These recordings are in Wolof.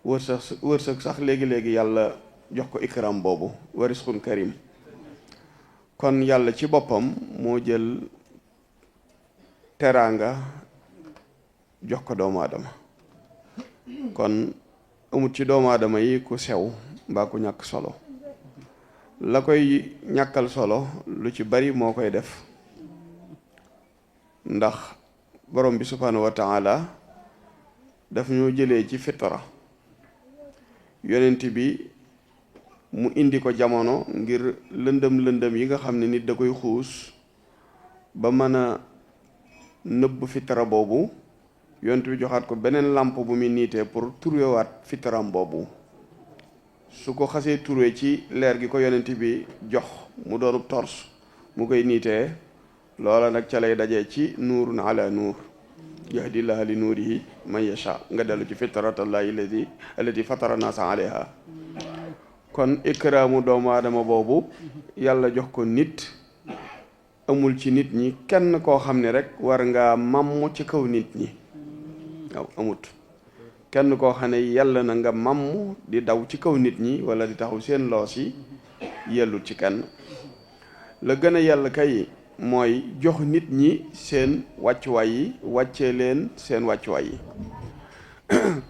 wërsëg sax léegi-léegi yàlla jox ko ikram boobu wa risqun karim. kon yàlla ci boppam moo jël teraanga jox ko doomu aadama kon amut ci doomu aadama yi ku sew mbaa ku ñàkk solo. la koy ñàkkal solo lu ci bari moo koy def ndax borom bi subhanahu wa taala daf ñoo jëlee ci fitra yonent bi mu indi ko jamono ngir lëndëm yi nga xam ne nit da koy xuus ba mën a nëbb fitra boobu yonent bi joxaat ko beneen làmp bu muy niitee pour turewaat fitram boobu su ko xasee turee ci leer gi ko yonent bi jox mu doonub tors mu koy niitee loola nag ca lay dajee ci nuurun ala nuur yahdillahu li nuurihi man yasha nga dellu ci fitratallahi allati fatara naasa alayha. kon ikraamu doomu aadama boobu yàlla jox ko nit amul ci nit ñi kenn koo xam ne rek war ngaa mamm ci kaw nit ñi waaw amut kenn koo xam ne yàlla na nga mamm di daw ci kaw nit ñi wala di taxaw seen loos yi yellut ci kenn. la gën a yàlla kay mooy jox nit ñi seen wàccuwaay yi wàccee leen seen wàccuwaay yi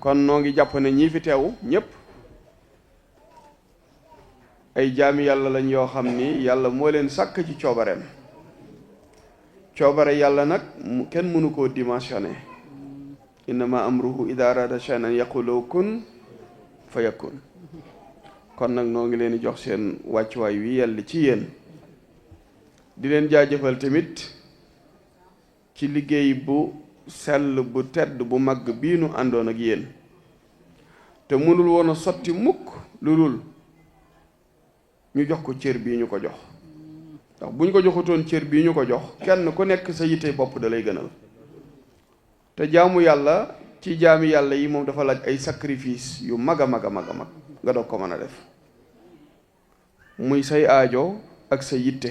kon noo ngi jàpp ne ñii fi teew ñépp ay jaami yàlla lañ yoo xam ni yàlla moo leen sàkk ci coobareem. coobare yàlla nag kenn mënu koo dimensionné. innama amruhu ida arada shay'an an yaqulu kun fa yakun. kon nag noo ngi leen di jox seen wàccuwaay wi yell ci yéen di leen jaajëfal tamit ci liggéey bu sell bu tedd bu mag bii nu àndoon ak yéen te mënul woon a sotti mukk lu dul ñu jox ko cër bii ñu ko jox ndax bu ñu ko joxutoon cër bii ñu ko jox kenn ku nekk sa yitte bopp da lay gënal. te jaamu yàlla ci jaami yàlla yi moom dafa laaj ay sacrifice yu mag a mag a mag a mag nga doog ko mën a def muy say aajo ak sa yitte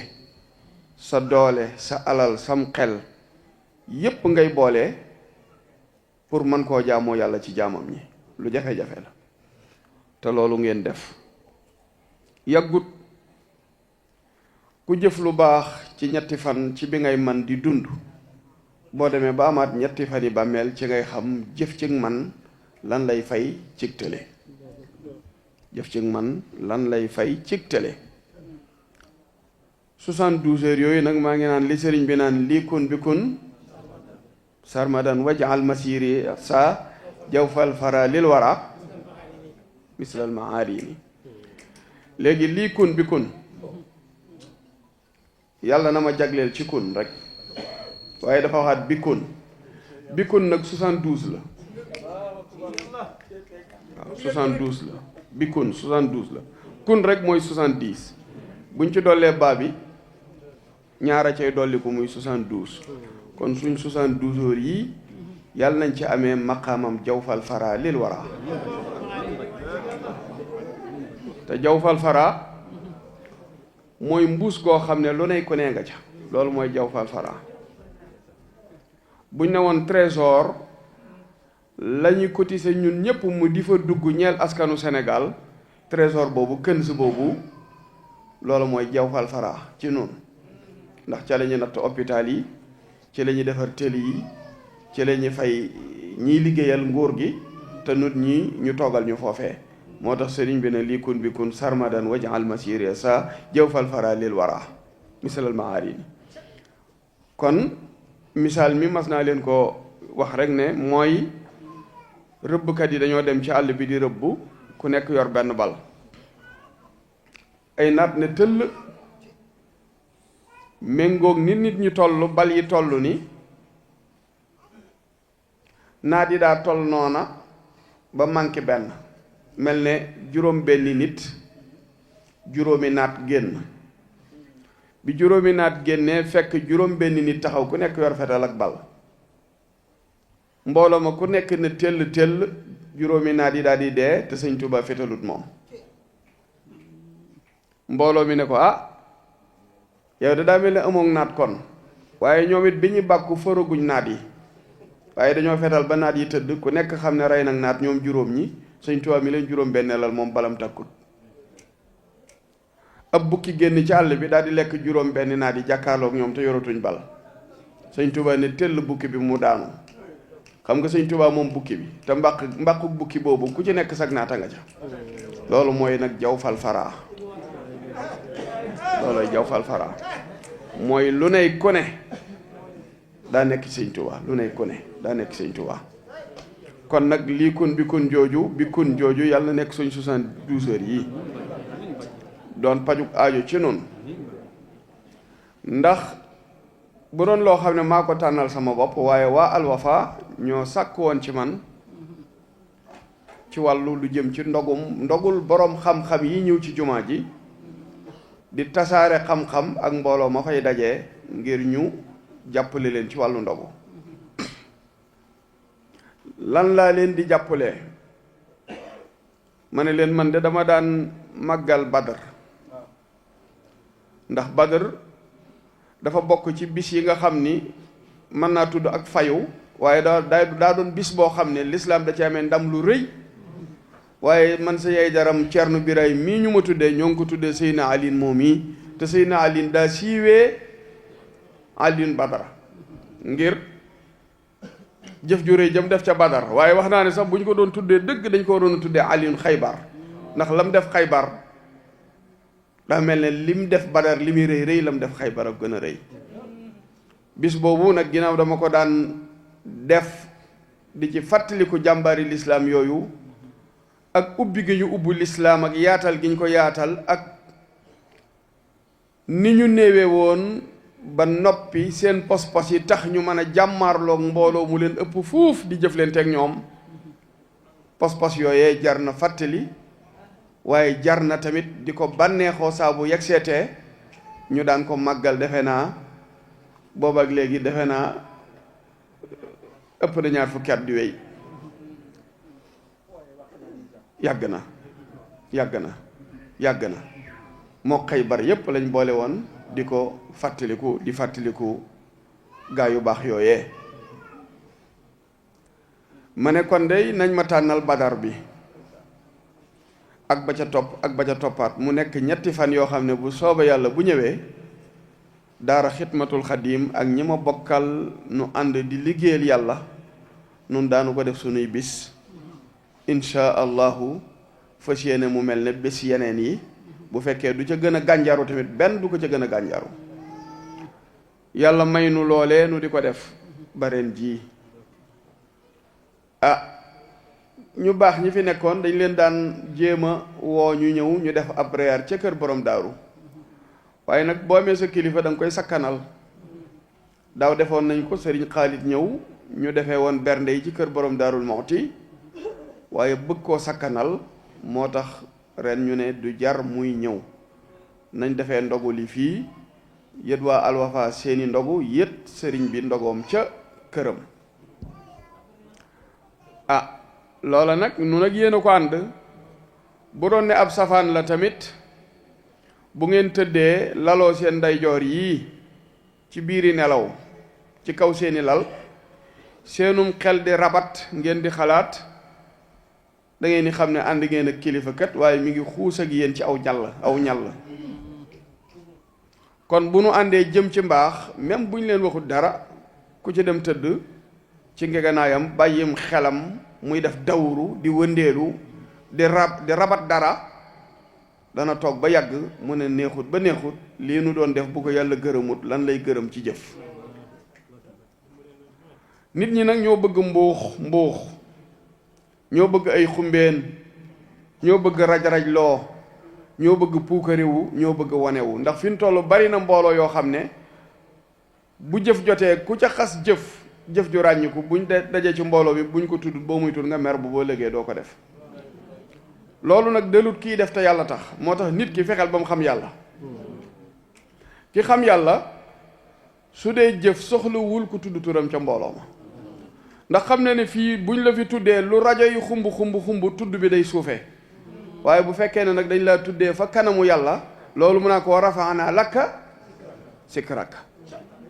sa doole sa alal sam xel yépp ngay boole pour mën koo jaamoo yàlla ci jaamam ñi lu jafe-jafe la. te loolu ngeen def yàggut ku jëf lu baax ci ñetti fan ci bi ngay man di dund boo demee ba amaat ñetti fan yi bàmmeel ci ngay xam jëf ci man lan lay fay cig tële jëf ci man lan lay fay cig tële 72 heures yooyu nag maa ngi naan li sëriñ bi naan lii kun bi kun sarmadan wajal masiri sa jawfal fara lil wara mislal maarini. léegi lii kun bi kun yàlla na ma jagleel ci kun rek waaye dafa waxaat bi kun nag 72 la waaw 72 la bi kun 72 la kun rek mooy 70 buñ ci dollee baa bi ñaara cay dolli ko muy 72 kon suñ 72 heures yi yàlla nañ ci amee maqaamam jawfal fara lil wara te jawfal fara mooy mbuus goo xam ne lu ne ko nee nga ca loolu mooy jawfal fara. buñ ne woon trésor la ñuy cotiser ñun ñëpp mu di fa dugg ñeel askanu Sénégal trésor boobu këns boobu loolu mooy jawfal fara ci noonu ndax ca la ñu natt hôpital yi ci la ñuy defar tëli yi ci la ñuy fay ñiy liggéeyal nguur gi te nut ñi ñu toogal ñu foofee moo tax sëriñ bi ne lii kun bi kun sarmadan wajal masiri sa jawfal fara lil wara misalal maarini. kon misaal mi mas naa leen ko wax rek ne mooy rëbbkat yi dañoo dem ci àll bi di rëbb ku nekk yor benn bal ay naat ne tëll méngoog nit ñi toll bal yi toll ni naat yi daa toll noona ba manqué benn mel ne juróom benni nit juróomi naat génn bi juróomi naat génnee fekk juróom benni nit taxaw ku nekk yor fetal ak bal mbooloo ma ku nekk ne tell juróomi naat yi daal di dee te sëñ Tuubaa fetalut moom mbooloo mi ne ko yow da daa mel ne amoon naat kon waaye ñoom it bi ñu bàkku faraguñ naat yi waaye dañoo fetal ba naat yi tëdd ku nekk xam ne rey nag naat ñoom juróom ñi sëñ Tuubaa mi leen juróom benneelal moom balam takkut. ab bukki génn ci àll bi daal di lekk juróom benn naa di jàkkaarloog ñoom te yoratuñ bal sëñ Tuubaa ne tëll bukki bi mu daanu. xam nga sëñ Tuubaa moom bukki bi te mbàqu bukki boobu ku ci nekk sag naata nga ca. loolu mooy nag jaw fal faraa loolooy jaw fal faraa mooy lu ney ku ne daa nekk ci sëñ Tuubaa lu ney ku ne daa nekk sëñ Tuubaa. kon nag lii kun bi kun jooju yàlla na nekk suñ 72 heures yii doon pajuk aajo ci noonu ndax bu doon loo xam ne maa ko tànnal sama bopp waaye waa Al Wafa ñoo sàkk woon ci man ci wàllu lu jëm ci ndogul boroom xam-xam yi ñëw ci jumaa ji di tasaare xam-xam ak mbooloo ma fay dajee ngir ñu jàppale leen ci wàllu ndogu. lan laa leen di jàppale ma ne leen man de dama daan màggal Badar ndax Badar dafa bokk ci bis yi nga xam ni mën naa tudd ak fayu waaye daa doon bis boo xam ne lislaam da ci amee ndam lu rëy waaye man sa yaay daram Ceerno Birahim mii ñu ma tuddee ñoo ngi ko tuddee Seydina Aliin moom mii te Seydina Aliin daa siiwee Aliin Badara ngir jëf ju rëy jëm def ca Badar waaye wax naa ne sax bu ñu ko doon tuddee dëgg dañ ko waroon a tuddee Aliin Xaybar ndax lam def Xaybar daa mel ne lim def Badar li muy rëy rëy lam def Xaybar ak gën a rëy bis boobu nag ginnaaw dama ko daan def di ci fàttaliku jàmbaari lislaam yooyu ak ubbi gi ñu ubbu lislaam ak yaatal gi ñu ko yaatal ak ni ñu néewee woon ba noppi seen pos-pos yi tax ñu mën a jàmmaarloog mbooloo mu leen ëpp fuuf di jëflante ak ñoom pos-pos yooyee jar na fàttali waaye jar na tamit di ko bànneexoo saa bu yegg seetee ñu daan ko màggal defe naa booba ak léegi defe naa ëpp na ñaar fukki at di wéy yàgg na moo Xaybar yépp lañ boole woon di ko fàttaliku gaa yu baax yooyee ma ne kon dey nañ ma tànnal Badar bi ak ba ca toppaat mu nekk ñetti fan yoo xam ne bu sooba yàlla bu ñëwee daara xidmatul xadim ak ñi ma bokkal nu ànd di liggéeyal yàlla nun daanu ko def sunuy bis insha allahu fas yéene mu mel ne bés yeneen yi bu fekkee du ca gën a gànjaru tamit benn du ko ca gën a gànjaru yàlla may nu loolee nu di ko def bareen jii ñu baax ñi fi nekkoon dañ leen daan jéem a woo ñu ñëw ñu def ab reer ca kër borom daaru waaye nag boo amee sa kilifa da nga koy sakkanal daaw defoon nañ ko sëriñ Xaalit ñëw ñu defee woon bernde yi ci kër borom daarul Muxti waaye bëgg koo sakkanal moo tax ren ñu ne du jar muy ñëw nañ defee ndogu li fii yët waa Al Wafa seeni ndogu yët sëriñ bi ndogoom ca këram loola nag nu nag yéen a ko ànd bu doon ne ab safaan la tamit bu ngeen tëddee laloo seen ndeyjoor yii ci biiri nelaw ci kaw seeni lal seenum xel di rabat ngeen di xalaat da ngeen di xam ne ànd ngeen ak kilifa kat waaye mi ngi xuus ak yéen ci aw ñall kon bu nu àndee jëm ci mbaax même bu ñu leen waxut dara ku ci dem tëdd ci ngeganaayam bàyyim xelam muy def dawru di wëndeelu di rabat dara dana toog ba yàgg mu ne neexut ba neexut lii nu doon def bu ko yàlla gërëmut lan lay gërëm ci jëf nit ñi nag ñoo bëgg mbuux ñoo bëgg ay xumbeen ñoo bëgg raj-raj loo ñoo bëgg puukarewu ñoo bëgg wanewu ndax fi mu toll bari na mbooloo yoo xam ne bu jëf jotee ku ca xas jëf ju ràññiku buñ dajee ci mbooloo bi buñ ko tudd boo muy tudd nga mer bu boo lëgee doo ko def loolu nag delut kii def te yàlla tax moo tax nit ki fexeel ba mu xam yàlla ki xam yàlla su dee jëf soxlawul ku tudd turam ca mbooloo ma ndax xam na ne fii buñ la fi tuddee lu rajo yi xumb tudd bi day suufee waaye bu fekkee ne nag dañ laa tuddee fa kanamu yàlla loolu mun naa ko rafaana lakka sikrak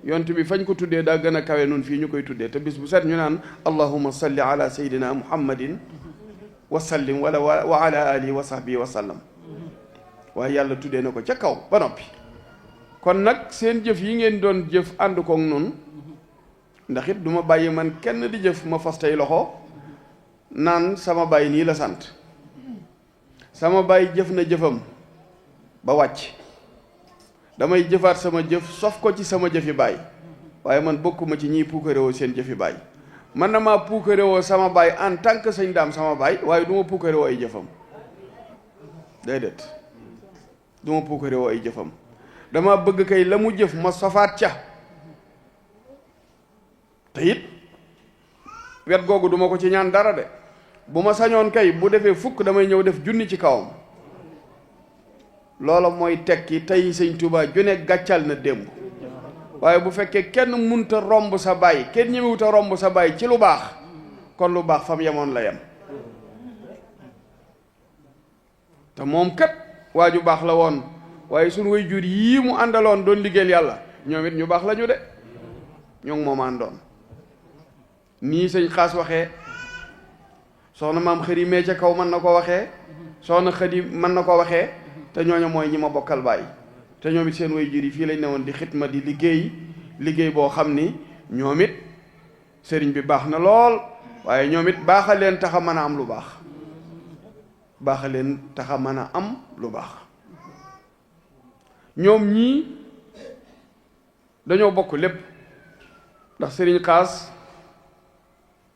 yont bi fañ ko tuddee daa gën a kawe noonu fii ñu koy tuddee te bis bu set ñu naan allahumma salli ala sayyidina muhammadin wa sallim wala wa ala alihi wa sahbihi wa sallam waaye yàlla tuddee na ko ca kaw ba noppi. kon nag seen jëf yi ngeen doon jëf ànd koog noonu ndax it du ma bàyyi man kenn di jëf ma fas tey loxo naan sama baay nii la sant. sama baay jëf na jëfam ba wàcc damay jëfaat sama jëf sof ko ci sama jëfi baay waaye man bokkuma ci ñiy puukarewoo seen jëfi baay. man na maa puukarewoo sama baay en tant que sëñ daam sama baay waaye du ma puukarewoo ay jëfam déedéet du ma puukarewoo ay jëfam. dama bëgg kay la mu jëf ma sofaat ca te it wet googu duma ko ci ñaan dara de bu ma sañoon kay bu defee fukk damay ñëw def junni ci kawam. loola mooy tekki tey sëñ Tuubaa june gàccal na démb waaye bu fekkee kenn munta romb sa baay kenn ñemewuta romb sa baay ci lu baax kon lu baax fam yemoon la yem. te moom kat waa ju baax la woon waaye suñu way jur yii mu àndaloon doon liggéeyal yàlla ñoom it ñu baax la ñu de ñoo ngi moom àndoon nii sëñ xaas waxee soxna maam xëri mee ca kaw mën na ko waxee soxna xëdi mën na ko waxee te ñooñu mooy ñi ma bokkal baay te ñoom it seen way jur yi fii lañ newoon di xitma di liggéey boo xam ni ñoom it sëriñ bi baax na lool waaye ñoom it baaxa leen tax a mën a am lu baax baaxa leen tax a mën a am lu baax. ñoom ñii dañoo bokk lépp ndax sëriñ xaas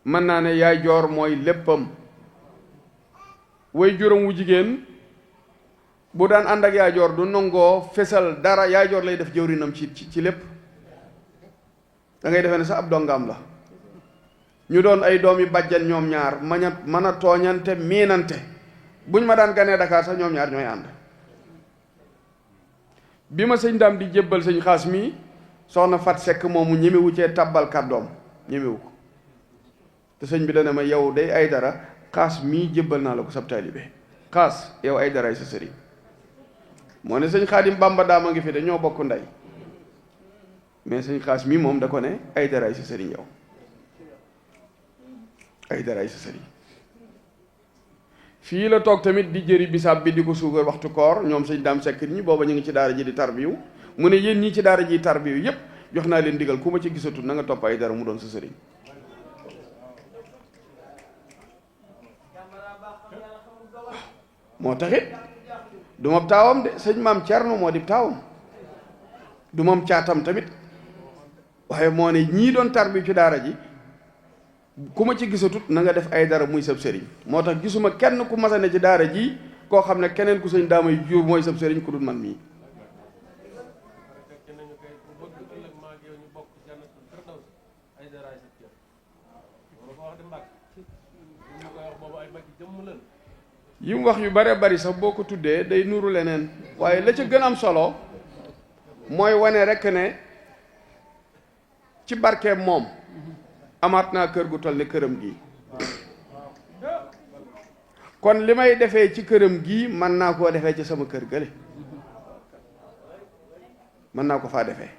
mën naa ne yaay joor mooy léppam. way juróom wu jigéen bu daan ànd ak yaay joor du nangoo fesal dara yaay joor lay def jëwrinam ci lépp. da ngay defee ne sax ab dongaam la ñu doon ay doomi bàjjan ñoom ñaar mën a tooñante miinante buñ ma daan ganee Dakar sax ñoom ñaar ñooy ànd. bi ma sëñ daam di jébbal sëñ xaas mi soxna Fat Sekk moomu ñemewu cee tabbal kàddoom ñemewu ko te sëñ bi dana ma yow day ay dara xaas mii jébbal naa la ko sab taalibe xaas yow ay daraay sa sëriñ moo ne sëñ Xaadim Bamba daama ngi fi de ñoo bokk ndey mais sëñ xaas mii moom da ko ne ay daraay sa sëriñ yow ay daraay sa sëriñ. fii la toog tamit di jëri bisaab bi di ko suukar waxtu koor ñoom sëñ daam sekk ñi booba ñu ngi ci daara ji di tarbiyu mu ne yéen ñii ci daara ji tarbiyu yépp jox naa leen digal ku ma ci gisatul na nga topp ay dara mu doon sa sëriñ. moo taxit du ma taawam de sëñ maam Cerno moo di taawam du moom caatam tamit waaye moo ne ñii doon tarbiyu ci daara ji ku ma ci gisatut na nga def ay dara muy sab sëriñ. moo tax gisuma kenn ku masa ne ci daara ji koo xam ne keneen ku sëñ daamay jur mooy sab sëriñ ku dul man mii. yi mu wax yu bare bari sax boo ko tuddee day nuru leneen waaye la ca gën am solo mooy wane rekk ne ci barkeem moom amaat naa kër gu toll ne këram gi kon li may defee ci këram gi mën naa koo defee ci sama kër gële mën naa ko faa defee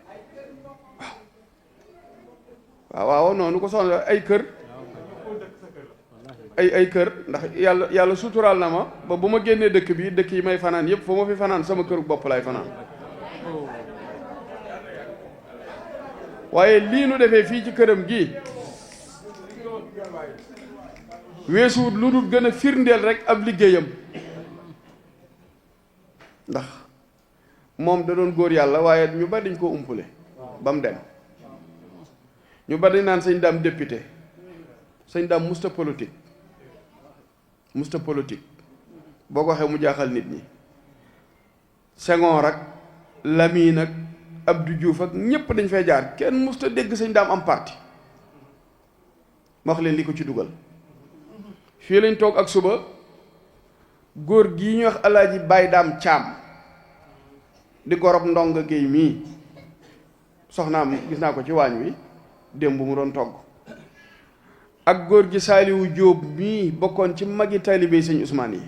waaw noonu ko soxla ay kër ay kër ndax yàlla suturaal na ma ba bu ma génnee dëkk bi dëkk yi may fanaan yépp fu ma fi fanaan sama këru bopp laay fanaan waaye lii nu defee fii ci këram gi weesuwut lu dul gën a firndeel rek ab liggéeyam ndax moom da doon góor yàlla waaye ñu bari dañ koo umpule ba mu dem ñu bari dañ naan sëñ daam député sëñ daam musta politique boo ko waxee mu jaaxal nit ñi Senghor ak Lamine ak Abdou Diouf ak ñépp dañ fay jaar kenn musta dégg sëñ daam am parti ma wax leen li ko ci dugal fii lañ toog ak suba góor gii ñuy wax alaaji Baay Daam Caam di gorob ndongo géey mii soxnaam gis naa ko ci waañ wi démb mu doon togg ak góor gi Saaliwu Jóob mii bokkoon ci magi taalibe sëñ Usmaan yi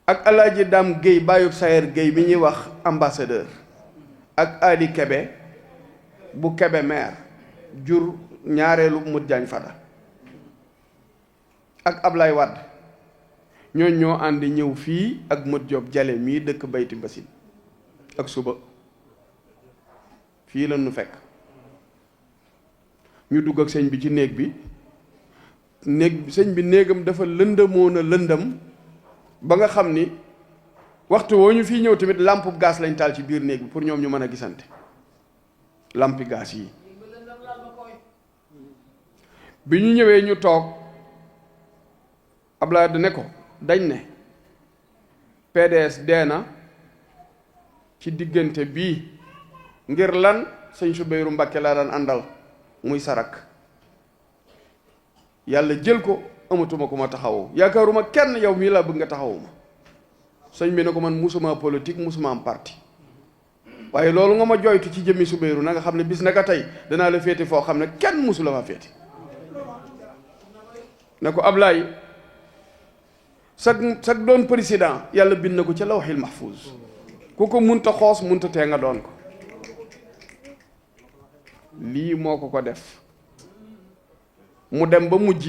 ak alaaji Daam Géey bàyyub Sayer Géey mi ñuy wax ambassadeur ak Ali Kebe bu Kebe maire jur ñaareelu Mut Jaañ Fada ak Ablaye Wade ñoo àndi ñëw fii ak Modou Diop Jale mii dëkk Bayti Mbassine ak suba fii la nu fekk ñu dugg ak sëñ bi ci néeg bi sëñ bi néegam dafa lëndëmoon a lëndëm ba nga xam ni waxtu woo ñu fii ñëw tamit lampe gaz lañ taal ci biir néeg bi pour ñoom ñu mën a gisante lampi gaz yi bi ñu ñëwee ñu toog Ablaye da ne ko dañ ne PDS dee na ci diggante bii ngir lan sëñ Soubeyrou Mbacké laa daan àndal muy sarak yàlla jël ko amatuma ko ma taxawoo yaakaaruma kenn yow mii laa bëgg nga taxawuma sëñ bi ne ko man musuma politique musuma am parti waaye loolu nga ma joytu ci jëmmi Soubeyrou na nga xam ne bis naka tey danaa la féete foo xam ne kenn musu la fa féete ne ko Ablaye sag doon président yàlla bind na ko ca lawhil mahfuz ku ko munta xoos munta tee nga doon ko lii moo ko def mu dem ba mujj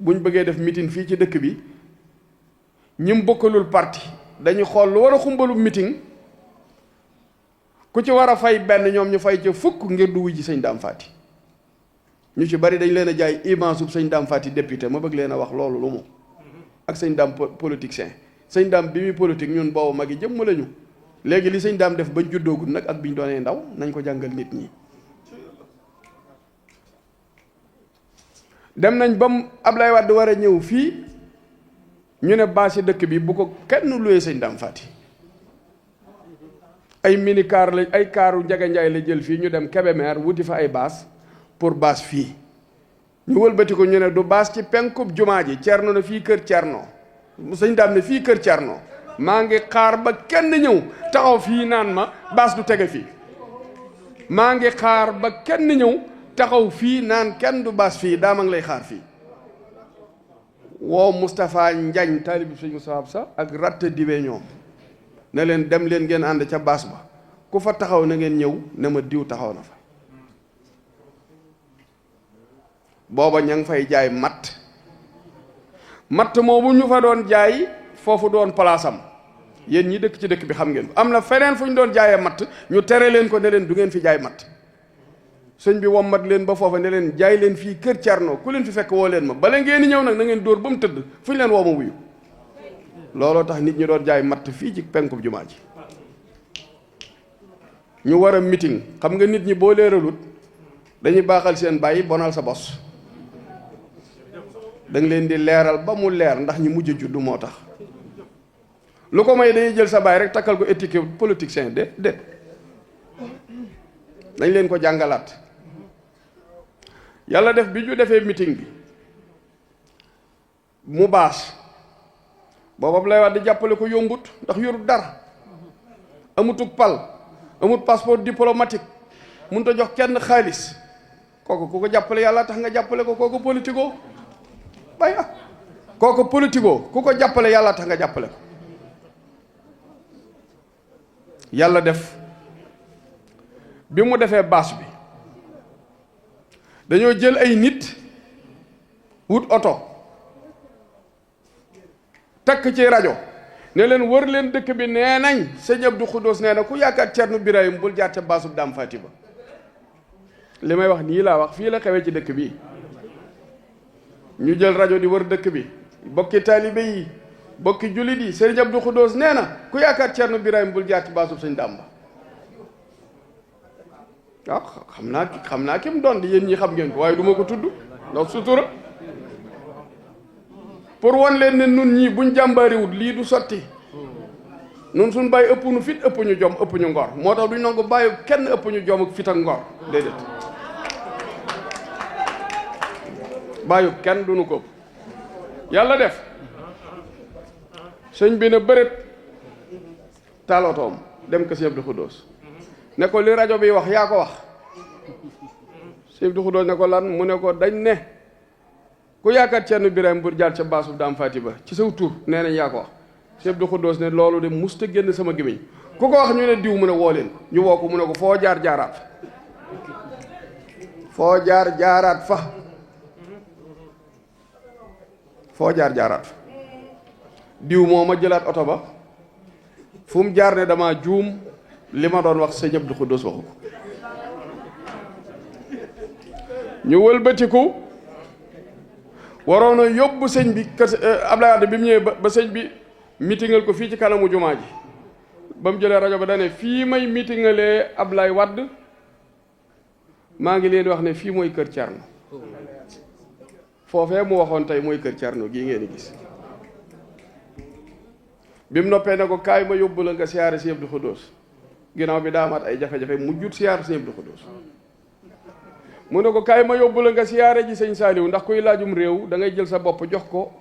buñ bëggee def meeting fii ci dëkk bi ñim bokkalul parti dañu xool lu war a xumbalu meeting ku ci war a fay benn ñoom ñu fay ca fukk ngir du wujji sëñ Dame Faty ñu ci bari dañ leen a jaay image sub sëñ Dame Faty député ma bëgg leen a wax loolu lu mu ak sëñ Dame politicien sëñ Dame bi muy politique ñun boobu magi jëmm lañu léegi li sëñ Dame def bañ juddoogul nag ak biñ doonee ndaw nañ ko jàngal nit ñi dem nañ ba Ablaye Wade war a ñëw fii ñu ne bâche dëkk bi bu ko kenn luwee sëñ Dame Faty ay mini car la ay kaaru Njaga Njaay la jël fii ñu dem Kébémer wuti fa ay bâche pour bâche fii ñu wëlbati ko ñu ne du bâche ci penkub jumaa ji Cerno na fii kër Cerno sëñ Dame ne fii kër Cerno maa ngi xaar ba kenn ñëw taxaw fii naan ma bâche du tege fii maa ngi xaar ba kenn ñëw taxaw fii naan kenn du bâche fii daa ma ngi lay xaar fii woo Moustapha Njañ taalibi sëñ Moustapha sa ak ratt diwe ñoom ne leen dem leen ngeen ànd ca bâche ba ku fa taxaw na ngeen ñëw ne ma diw taxaw na fa booba ña ngi fay jaay matt moomu ñu fa doon jaay foofu doon palaasam yéen ñi dëkk ci dëkk bi xam ngeen am na feneen fu ñu doon jaayee matt ñu tere leen ko ne leen du ngeen fi jaay matt sëñ bi wommat leen ba foofa ne leen jaay leen fii kër Cerno ku leen fi fekk woo leen ma bala ngeen di ñëw nag na ngeen dóor ba mu tëdd fu ñu leen woo ma wuyu looloo tax nit ñi doon jaay matt fii ci penkub jumaa ji ñu war a meeting xam nga nit ñi boo leeralut dañuy baaxal seen bàyyi bonal sa bos da nga leen di leeral ba mu leer ndax ñi mujj juddu moo tax lu ko may dañuy jël sa baay rek takkal ko étiquette politicien de dañ leen ko jàngalaat yàlla def bi ñu defee meeting bi mu baas boobu lay wax di jàppale ko yombut ndax yorut dara amutug pal amut passeport diplomatique mënut a jox kenn xaalis kooku ku ko jàppale yàlla tax nga jàppale ko kooku politico bay kooku politico ku ko jàppale yàlla tax nga jàppale ko yàlla def bi mu defee bâche bi dañoo jël ay nit wut oto takk ci rajo ne leen wër leen dëkk bi nee nañ sëñ Abdou Khoudous nee na ku yaakaar Cerno Birahim bul jaar ca baasub Dame Faty ba li may wax nii laa wax fii la xewee ci dëkk bi ñu jël rajo di wër dëkk bi bokki taalibe yi bokki jullit yi sëñ Abdou Khoudous nee na ku yaakaar Cerno Birahim bul jaar ci baasub sëñ Dame ba waaw xam naa ki mu doon di yéen ñi xam ngeen ko waaye du ma ko tudd ndax sutura pour wan leen ne nun ñii buñ jàmbaariwut lii du sotti nun suñ bàyyi ëpp nu fit ëpp ñu jom ëpp ñu ngor moo tax duñ nangu bàyyi kenn ëpp ñu jom ak fit ak ngor déedéet bàyyi kenn duñu ko ëpp yàlla def sëñ bi ne bërét taalootoom dem ko Sëñ Abdou Khoudous ne ko li rajo bi wax yaa ko wax Sëñ Abdou Khoudous ne ko lan mu ne ko dañ ne ku yaakaar Cerno Birahim bu jaar ca baasu Dame Faty ba ci saw tur nee nañ yaa ko wax Sëñ Abdou Khoudous ne loolu de musta génn sama gémmiñ ku ko wax ñu ne diw mu ne woo leen ñu woo ko mu ne ko foo jaar jaaraat foo jaar jaaraat fa diw moo ma jëlaat oto ba fu mu jaar ne dama juum li ma doon wax sëñ Abdou Khoudous waxu ko ñu wëlbatiku waroon a yóbbu sëñ bi kër Ablaye Wade bi mu ñëwee ba sëñ bi mitingal ko fii ci kanamu jumaa ji ba mu jëlee rajo ba dane fii may mitingalee Ablaye Wade maa ngi leen di wax ne fii mooy kër Thierno foofee mu waxoon tey mooy kër Thierno gii ngeen di gis bi mu noppee ne ko kaay ma yóbbu la nga siyaare sëñ Abdou Khoudous ginnaaw bi daa amaat ay jafe-jafe mu jut siyaare sëñ Abdou Khoudous mu ne ko kaay ma yóbbu la nga siyaare ji sëñ Saliou ndax kuy laajum réew da ngay jël sa bopp jox ko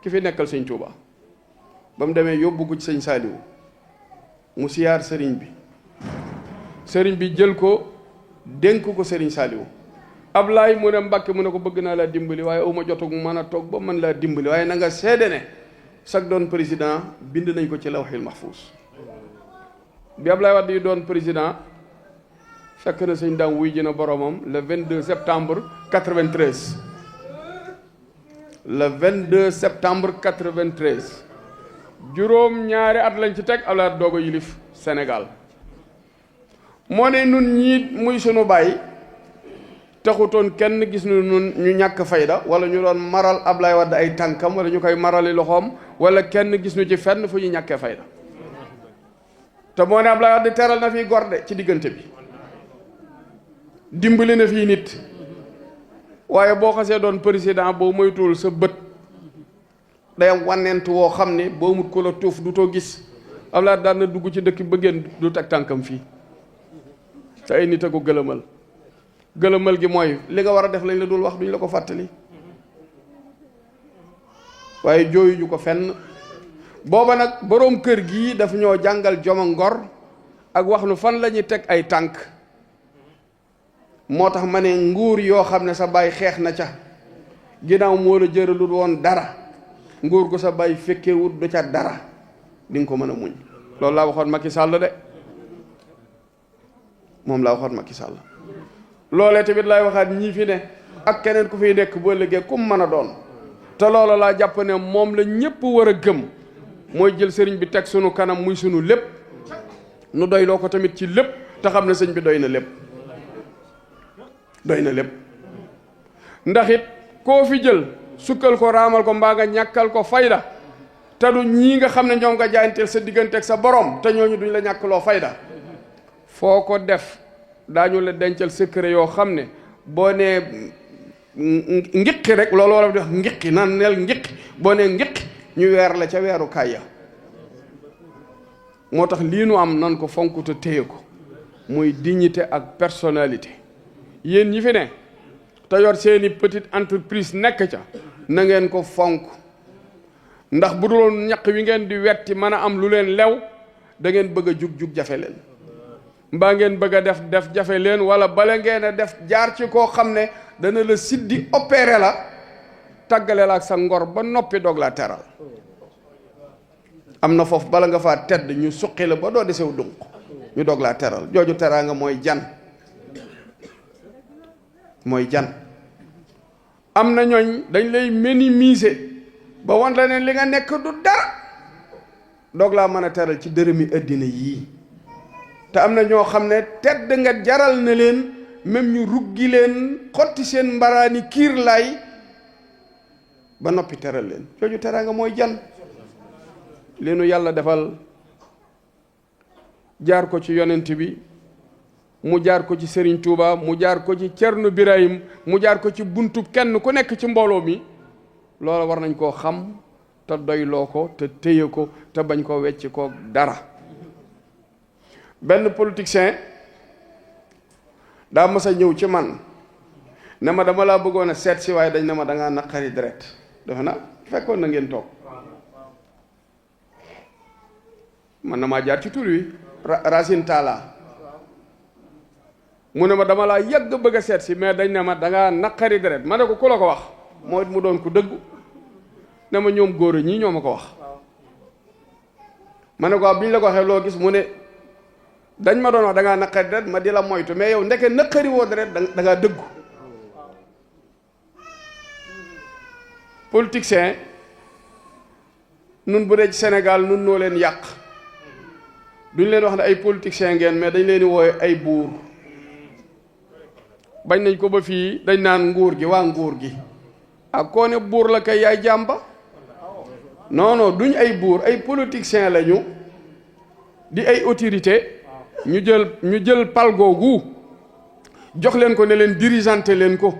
ki fi nekkal sëñ Touba ba mu demee yóbbu ko ci sëñ Saliou mu siyaar sëriñ bi jël ko dénk ko sëriñ Saliou Ablaay mu ne Mbàkke mu ne ko bëgg naa laa dimbali waaye aw ma jotug mën a toog ba mën laa dimbali waaye na nga seede ne sag doon président bind nañ ko ci lawhil mahfuus bi Ablaye Wade yi doon président fekk na sëñ Daam wuy ji na boromam le 22 septembre 93 le 22 septembre 93 juróom ñaari at lañ ci teg Ablaye Wade doog a yilif Sénégal moo ne nun ñii muy sunu bàyyi taxutoon kenn gis nu nun ñu ñàkk fayda wala ñu doon maral Ablaye Wade ay tànkam wala ñu koy marali loxoom wala kenn gis nu ci fenn fu ñu ñàkkee fayda te moo ne Ablaye Wade teral na fii gorde ci diggante bi dimbali na fii nit waaye boo xasee doon président boo moytuwul sa bët day am wànnent woo xam ne boo mut ko la tuuf du too gis Ablaye daan na dugg ci dëkk ba génn du teg tànkam fii te ay nit a ko gëlëmal gi mooy li nga war a def lañ la dul wax duñ la ko fàttali waaye jooyu ñu ko fenn booba nag boroom kër gii daf ñoo jàngal joma ngor ak wax nu fan la ñuy teg ay tànk moo tax ma ne nguur yoo xam ne sa baay xeex na ca ginnaaw moo la jëralul woon dara nguur gu sa baay fekkewut du ca dara di nga ko mën a muñ loolu laa waxoon Macky Sall de moom laa waxoon Macky Sall loolee tamit laay waxaat ñii fi ne ak keneen ku fiy nekk boo liggéey ku mu mën a doon te loola laa jàpp ne moom la ñëpp war a gëm mooy jël sëriñ bi teg sunu kanam muy sunu lépp nu doy loo ko tamit ci lépp te xam ne sëñ bi doy na lépp ndax it koo fi jël sukkal ko raamal ko mbaa nga ñàkkal ko fayda te du ñii nga xam ne ñoom nga jaayanteel sa diggante ak sa borom te ñooñu duñ la ñàkkloo fayda foo ko def daañu la dencal secret yoo xam ne boo nee ngiqi rek loolu wala di wax ngiqi naan neel ngiqi boo nee ngiqi ñu weer la ca weeru kàyya moo tax lii nu am nan ko fonk te téye ko muy dignité ak personnalité yéen ñi fi ne te yor seeni petite entreprise nekk ca na ngeen ko fonk ndax bu duloon ñaq wi ngeen di wetti mën a am lu leen lew da ngeen bëgg a jug jafe leen mbaa ngeen bëgg a def jafe leen wala bala ngeen a def jaar ci koo xam ne dana la siddi opéré la tàggale la ak sa ngor ba noppi doog laa teral am na foofu bala nga faa tedd ñu suqi la ba doo desew dunq ñu doog laa teral jooju teraanga mooy jan am na ñooñ dañ lay minimiser ba wan la ne li nga nekk du dara doog laa mën a teral ci dërëmi àddina yii te am na ñoo xam ne tedd nga jaral na leen même ñu ruggi leen xotti seen mbaraani kiir laay ba noppi teral leen jooju teraanga mooy jan leenu yàlla defal jaar ko ci yonent bi mu jaar ko ci Serigne Touba mu jaar ko ci Cerno Birahim mu jaar ko ci buntu kenn ku nekk ci mbooloo mi loola war nañ koo xam te doyloo ko te téye ko te bañ koo wecc ko dara benn politicien daa mas a ñëw ci man ne ma dama laa bëggoon a seet si waaye dañ ne ma dangaa naqari deret defe na fekkoon na ngeen toog man na maa jaar ci tur wi Racine Talla mu ne ma dama laa yàgg bëgg a seet si mais dañ ne ma dangaa naqari deret ma ne ko ku la ko wax mooy mu doon ku dëggu ne ma ñoom góor ñii ñoo ma ko wax ma ne ko bi ñu la ko waxee loo gis mu ne dañ ma doon wax dangaa naqari deret ma di la moytu mais yow ndeke naqari woo deret da ngaa dëggu politicien nun bu dee ci Sénégal nun noo leen yàq duñ leen wax ne ay politiciens ngeen mais dañ leen di woowe ay buur bañ nañ ko ba fii dañ naan nguur gi waa nguur gi ak koo ne buur la kay yaay jàmba non non duñ ay buur ay politiciens lañu di ay autorité ñu jël pal googu jox leen ko ne leen dirigeante leen ko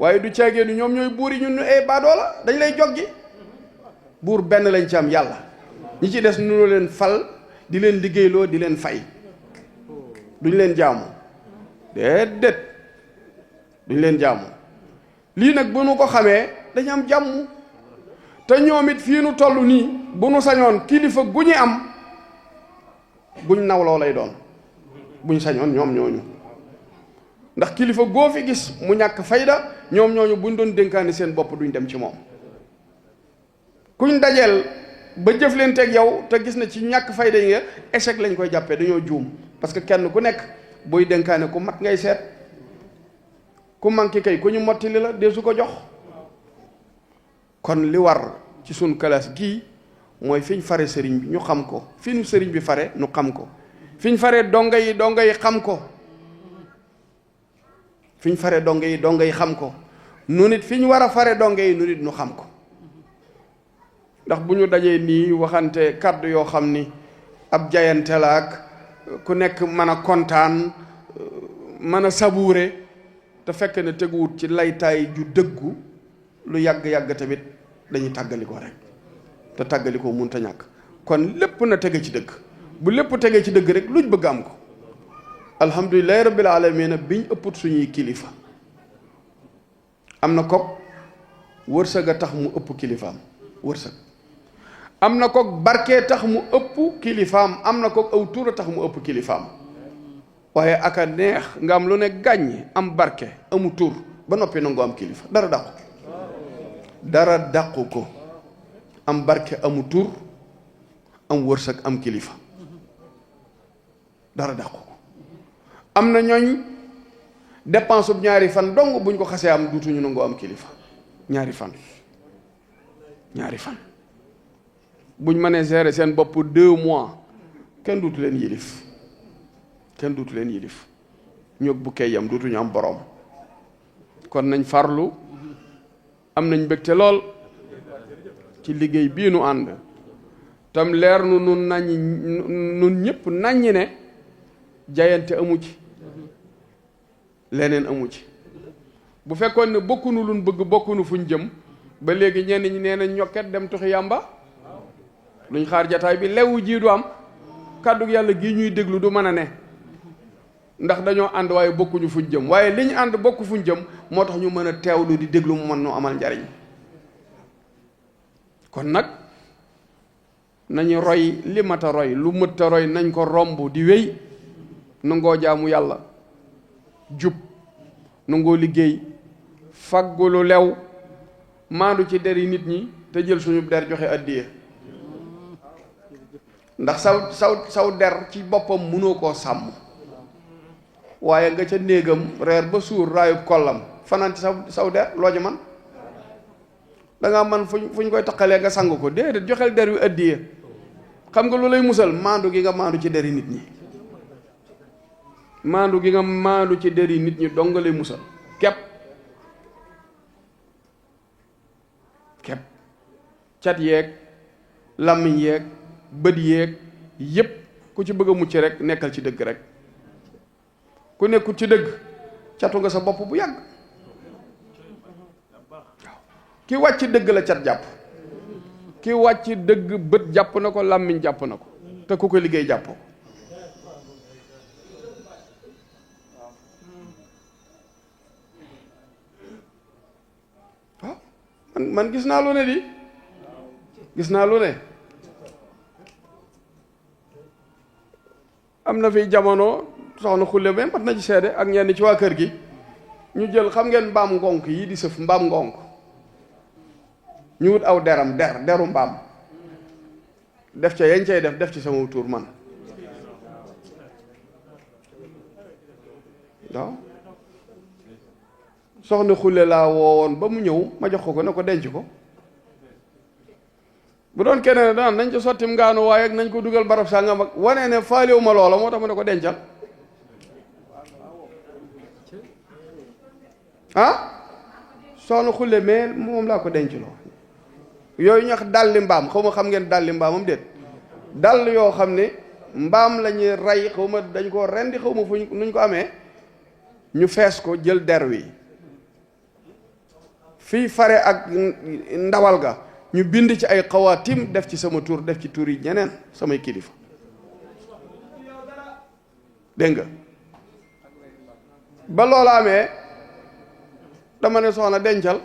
waaye du caagee ni ñoom ñooy buur yi ñun ñu ay baadoo la dañ lay joggi buur benn lañ ci am yàlla ñi ci des nu leen fal di leen liggéeyloo di leen fay duñ leen jaamu déedéet duñ leen jaamu lii nag bu nu ko xamee dañu am jàmm te ñoom it fii nu toll nii bu nu sañoon kilifa gu ñu am guñ nawloo lay doon buñ sañoon ñoom ñooñu ndax kilifa goo fi gis mu ñàkk fayda ñoom ñooñu buñ doon dénkaani seen bopp duñ dem ci moom kuñ dajeel ba jëflanteeg yow te gis na ci ñàkk fayda yi nga échec lañ koy jàppee dañoo juum parce que kenn ku nekk booy dénkaane ku mat ngay seet ku manqué kay ku ñu mottali la dee su ko jox kon li war ci suñ classe gii mooy fiñ fare sëriñ bi ñu xam ko fi ñu sëriñ bi fare ñu xam ko fiñ fare donga yi xam ko fiñ fare donga yi xam ko nu nit fiñ war a fare donga yi nu nit ñu xam ko ndax bu ñu dajee nii waxante kàddu yoo xam ni ab jayante la ak ku nekk mën a kontaan mën a sabuure te fekk ne teguwut ci laytaay ju dëggu lu yàgg-yàgg tamit dañuy tàggalikoo rek te tàggalikoo mënut a ñàkk kon lépp na tege ci dëgg bu lépp tegee ci dëgg rek luñ bëgg am ko alhamdulilahi rabbil alamin biñ ëpput suñuy kilifa am na ko wërsëg a tax mu ëpp kilifaam wërsëg am na ko barke tax mu ëpp kilifaam am na ko aw tur a tax mu ëpp kilifaam waaye aka neex nga am lu ne gàññ am barke amu tur ba noppi nangu am kilifa dara dàqu ko am barke amu tur am wërsëg am kilifa dara dàqu ko am na ñooñ dépense bu ñaari fan dong buñ ko xasee am duutuñu nangu am kilifa ñaari fan buñ mënee gérer seen bopp 2 mois kenn duutu leen yilif ñoog bu kay yam duutuñu am boroom kon nañ farlu am nañ mbégte lool ci liggéey bii nu ànd tam leer nu nun ñëpp naññi ne jayante amu ci leneen amu ci bu fekkoon ne bokkunu luñ bëgg bokkunu fuñ jëm ba léegi ñenn ñi nee nañ ñokket dem tuxi yàmba luñ xaar jataay bi lewu jii du am kàddu yàlla gii ñuy déglu du mën a ne ndax dañoo ànd waaye bokkuñu fuñ jëm waaye li ñu ànd bokk fuñ jëm moo tax ñu mën a teewlu di déglu mu mën noo amal njariñ kon nag nañu roy li mat a roy lu mët a roy nañ ko romb di wéy nangoo jaamu yàlla jub nangoo liggéey faggu lu lew maandu ci deri nit ñi te jël suñu der joxe addiya ndax saw der ci boppam mënoo koo sàmm waaye nga ca néegam reer ba suur raayub kollam fanaan ci saw der loo ji man danga man fu ñu koy taqalee nga sang ko déedéet joxel der wi addiya xam nga lu lay musal maandu gi nga maandu ci deri nit ñi maandu gi nga maandu ci deri nit ñi dong nga lay musal képp cat yeeg làmmiñ yeeg bët yeeg yépp ku ci bëgg a mucc rek nekkal ci dëgg rek ku nekkul ci dëgg catu nga sa bopp bu yàgg waaw ki wàcc dëgg la cat jàpp ki wàcc dëgg bët jàpp na ko làmmiñ jàpp na ko te ku ko liggéey jàppoo waaw man gis naa lu ne di gis naa lu ne am na fi jamono soxna xulle ba mat na ci seede ak ñenn ci waa kër gi ñu jël xam ngeen mbaam ngonk yi di sëf mbaam ngonk ñu wut aw deru mbaam def ca yañ cay def ci sama tur man waaw soxna xulle laa woowoon ba mu ñëw ma jox ko ne ko denc ko bu doon keneen daan nañ ci sottim ngaanu waaye ak nañ ko dugal barab sàngam ak wane ne faalewu ma loola moo tax ma ne ko dencal soxna xulle mais moom laa ko denc loo yooyu ñax dalli mbaam xaw ma xam ngeen dalli mbaamam déet dall yoo xam ne mbaam la ñuy rey xaw ma dañ koo rendi xaw ma fu nuñ ko amee ñu fees ko jël der wi fii fare ak ndawal ga ñu bind ci ay xawaatim def ci sama tur def ci tur yi ñeneen samay kilifa dégg nga ba loola amee dama ne soxna dencal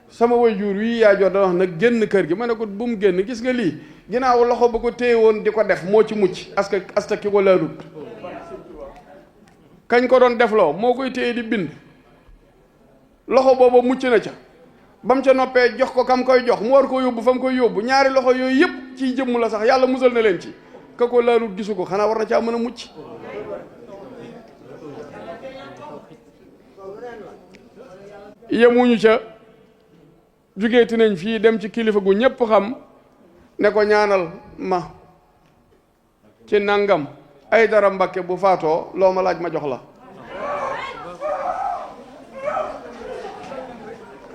sama waajur wi yaa jot da wax nag génn kër gi ma ne ko bu mu génn gis nga lii ginnaaw loxo ba ko téye woon di ko def moo ci mucc asta ki ko laalut kañ ko doon defloo moo koy téye di bind loxo booba mucc na ca ba mu ca noppee jox ko kam koy jox mu war koo yóbbu fa mu koy yóbbu ñaari loxo yooyu yëpp ciy jëmm la sax yàlla musal na leen ci ka ko laalut gisu ko xanaa war na caa mën a mucc yemuñu ca jugeeti nañ fii dem ci kilifa gu ñépp xam ne ko ñaanal ma ci nangam ay dara Mbàkke bu faatoo loo ma laaj ma jox la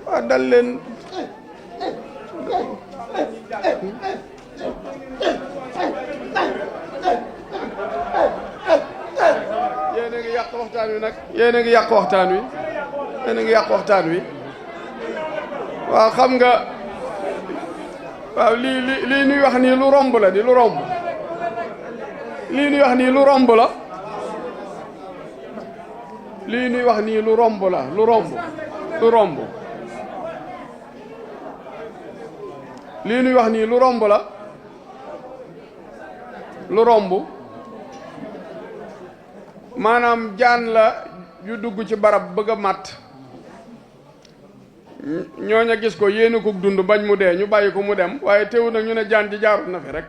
waa dal leen yéen a ngi yàq waxtaan wi nag yéen a ngi yàq waxtaan wi yéen a ngi yàq waxtaan wi waaw xam nga waaw lii nuy wax nii lu romb la di lu romb lii nuy wax nii lu romb la lii nuy wax nii lu romb la lu romb lu romb lii nuy wax nii lu romb la lu romb maanaam jaan la yu dugg ci barab bëgg a màtt ñooña gis ko yéene ko dund bañ mu dee ñu bàyyi ko mu dem waaye teewu nag ñu ne jaan ji jaarut na fi rek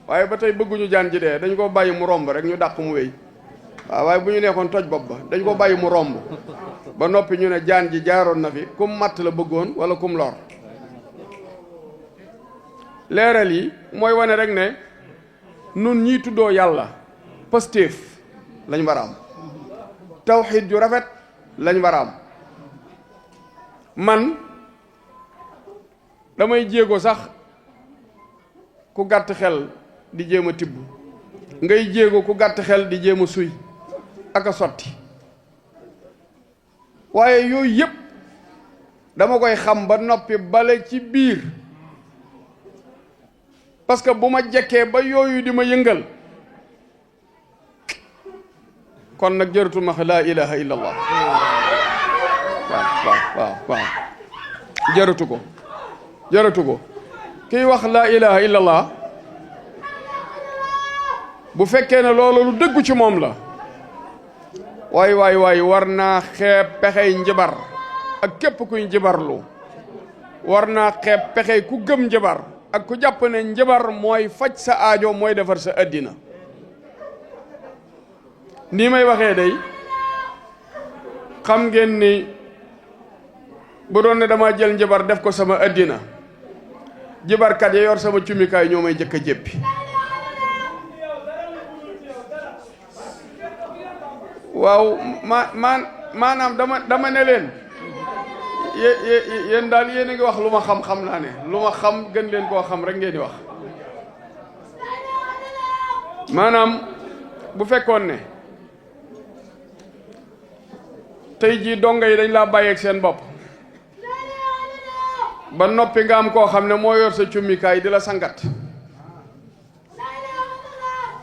waaye ba tey bëgguñu jaan ji dee dañ ko bàyyi mu romb rek ñu dàq mu wéy waaw waaye bu ñu nekkoon toj bopp ba dañ ko bàyyi mu romb ba noppi ñu ne jaan ji jaaroon na fi kum matt la bëggoon wala kum lor leeral yi mooy wane rek ne nun ñii tuddoo yàlla pastéef lañ war a am tawxiid ju rafet lañ war a am man damay jéego sax ku gàtt xel di jéem a tibb ngay jéego ku gàtt xel di jéem a suy ak a sotti waaye yooyu yëpp dama koy xam ba noppi bale ci biir parce que bu ma jekkee ba yooyu di ma yëngal kon nag jërëtul ma laa ilaha illa allah waaw jërëtu ko kiy wax laa ilaha illa allah bu fekkee ne loolu lu dëggu ci moom la waay war naa xeeb pexey njabar ak képp kuy njabarlu war naa xeeb pexey ku gëm njabar ak ku jàpp ne njabar mooy faj sa aajo mooy defar sa addina nii may waxee day xam ngeen ni bu doon ne dama jël njabar def ko sama addina jibarkat ya yor sama cumikaay ñoo may jëkk a jéppi waaw maanaam dama ne leen yéen daal yéen a ngi wax lu ma xam naa ne lu ma xam gën leen koo xam rek ngeen di wax maanaam bu fekkoon ne tey jii donga yi dañ laa bàyyeeg seen bopp ba noppi nga am koo xam ne moo yor sa cummikaay di la sangat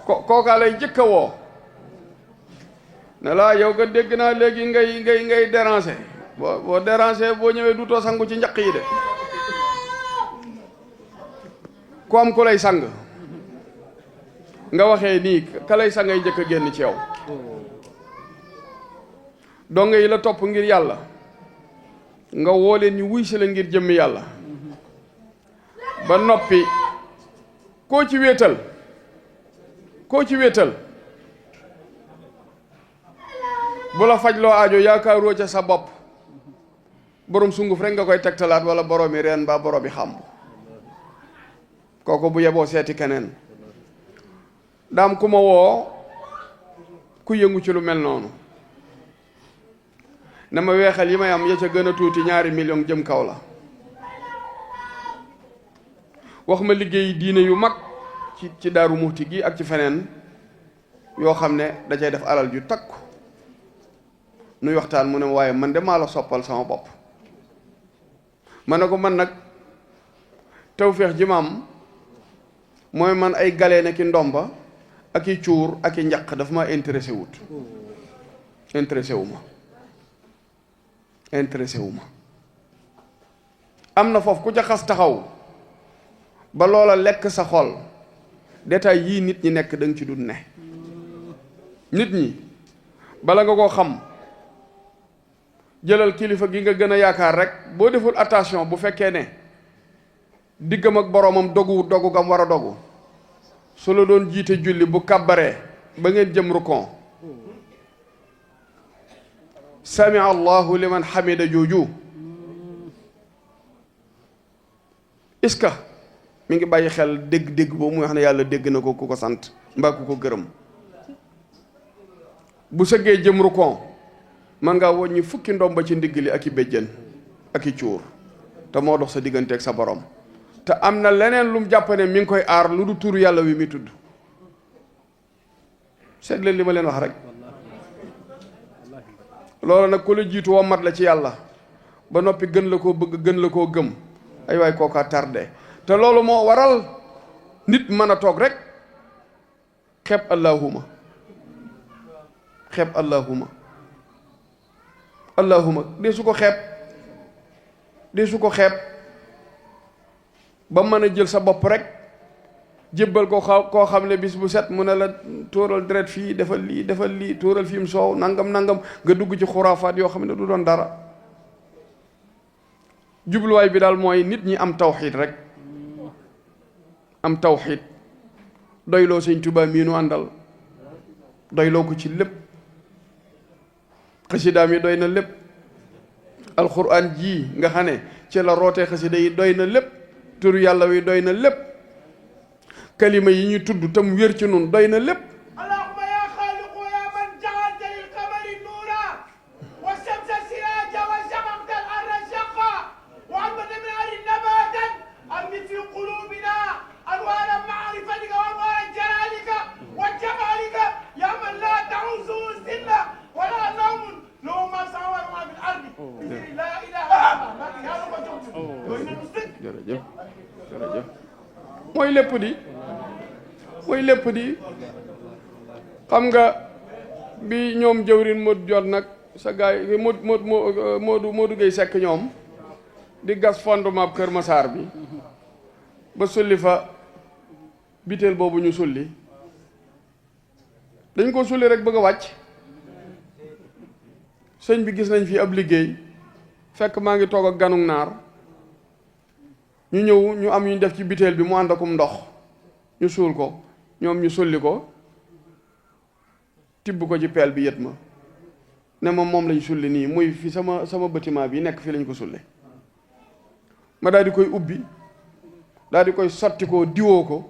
kookaa lay jëkk a woo ne la yow nga dégg naa léegi ngay déranger boo déranger boo ñëwee duutoo sangu ci njaq yi de ku am ku lay sang nga waxee nii ka lay sangay jëkk a génn ci yow donga yi la topp ngir yàlla nga woo leen ñu wuy si la ngir jëmmi yàlla ba noppi koo ci wéetal bu la faj loo aajo yaakaaroo ca sa bopp borom sunguf rek nga koy tegtalaat wala boroomi reen mbaa boroomi xàmb kooku bu yeboo seeti keneen. daam ku ma woo ku yëngu ci lu mel noonu na ma weexal yi may am ya ca gën a tuuti 2 millions jëm kaw la. wax ma liggéey diine yu mag ci Daaru Muxti gi ak ci feneen yoo xam ne da cay def alal ju takku nuy waxtaan mu ne waaye man de maa la soppal sama bopp. ma ne ko man nag tawféex ji ma am mooy man ay galee ne ki ndomba ak i cuur ak i njaq daf ma intéressé wu ma am na foofu ku ca xas taxaw ba loola lekk sa xol détail yii nit ñi nekk da nga ci dul ne. nit ñi bala nga koo xam jëlal kilifa gi nga gën a yaakaar rek boo deful attention bu fekkee ne diggam ak boroomam dogu gam war a dogu su la doon jiite julli bu kàbbaree ba ngeen jëm rukon sami allahu liman hamida jooju est-ce que mi ngi bàyyi xel dégg-dégg boobu muy wax ne yàlla dégg na ko ku ko sant mbaa ku ko gërëm. bu sëggee jëm rukon man ngaa woññi fukki ndomba ci ndigg li ak i béjjën ak i cuur te moo dox sa diggante ak sa borom te am na leneen lu mu jàpp ne mi ngi koy aar lu du tur yàlla wi mi tudd. seet leen li ma leen wax rek loolu nag ku la jiitu woo mat la ci yàlla ba noppi gën la koo bëgg gën la koo gëm ay waay kookaa tardé te loolu moo waral nit mën a toog rek xeeb allahuma dee su ko xeeb ba mën a jël sa bopp rek jébbal koo xam ne bis bu set mu ne la tóoral deret fii defal lii tóoral fi mu soow nangam nga dugg ci xuraafaat yoo xam ne du doon dara. jubluwaay bi daal mooy nit ñi am tawxiid rek am tawxiid doyloo Sëñ Tuubaa mii nu àndal doyloo ko ci lépp xasidaam yi doy na lépp alxuraan ji nga xam ne ci la rootee xasida yi doy na lépp turu yàlla wi doy na lépp kalima yi ñuy tudd tam wér ci nun doy na lépp. allahumma ya xaaliqu ya man ja'alta lil qamari nuura wa shamsa siraaja wa shaqaqta al arda shaqqa wa anbata min al-ardi nabatan anbit fi qulubina anwaara ma'rifatika wa anwaara jalaalika wa jamaalika ya man la ta'uzu zilla wa la nawmun lahu ma fi samaawaati wa ma fi al-ardi bi la ilaha illallah. jërëjëf mooy lépp di xam nga bi ñoom jëwrin Modou jot nag sa gaay Modou Gueye Seck ñoom di gas fondement Kër Massar bi ba sulli fa biteel boobu ñu sulli dañ ko sulli rek bëgg a wàcc sëñ bi gis nañ fi ab liggéey fekk maa ngi toog ak ganug naar ñu ñëw ñu am ñu def ci biteel bi mu ànd akum ndox ñu suul ko ñoom ñu sulli ko tibb ko ci peel bi yët ma ne moom lañ sulli nii muy fi sama bâtiment bi nekk fii lañ ko sulli ma daal di koy ubbi daal di koy sotti ko diwoo ko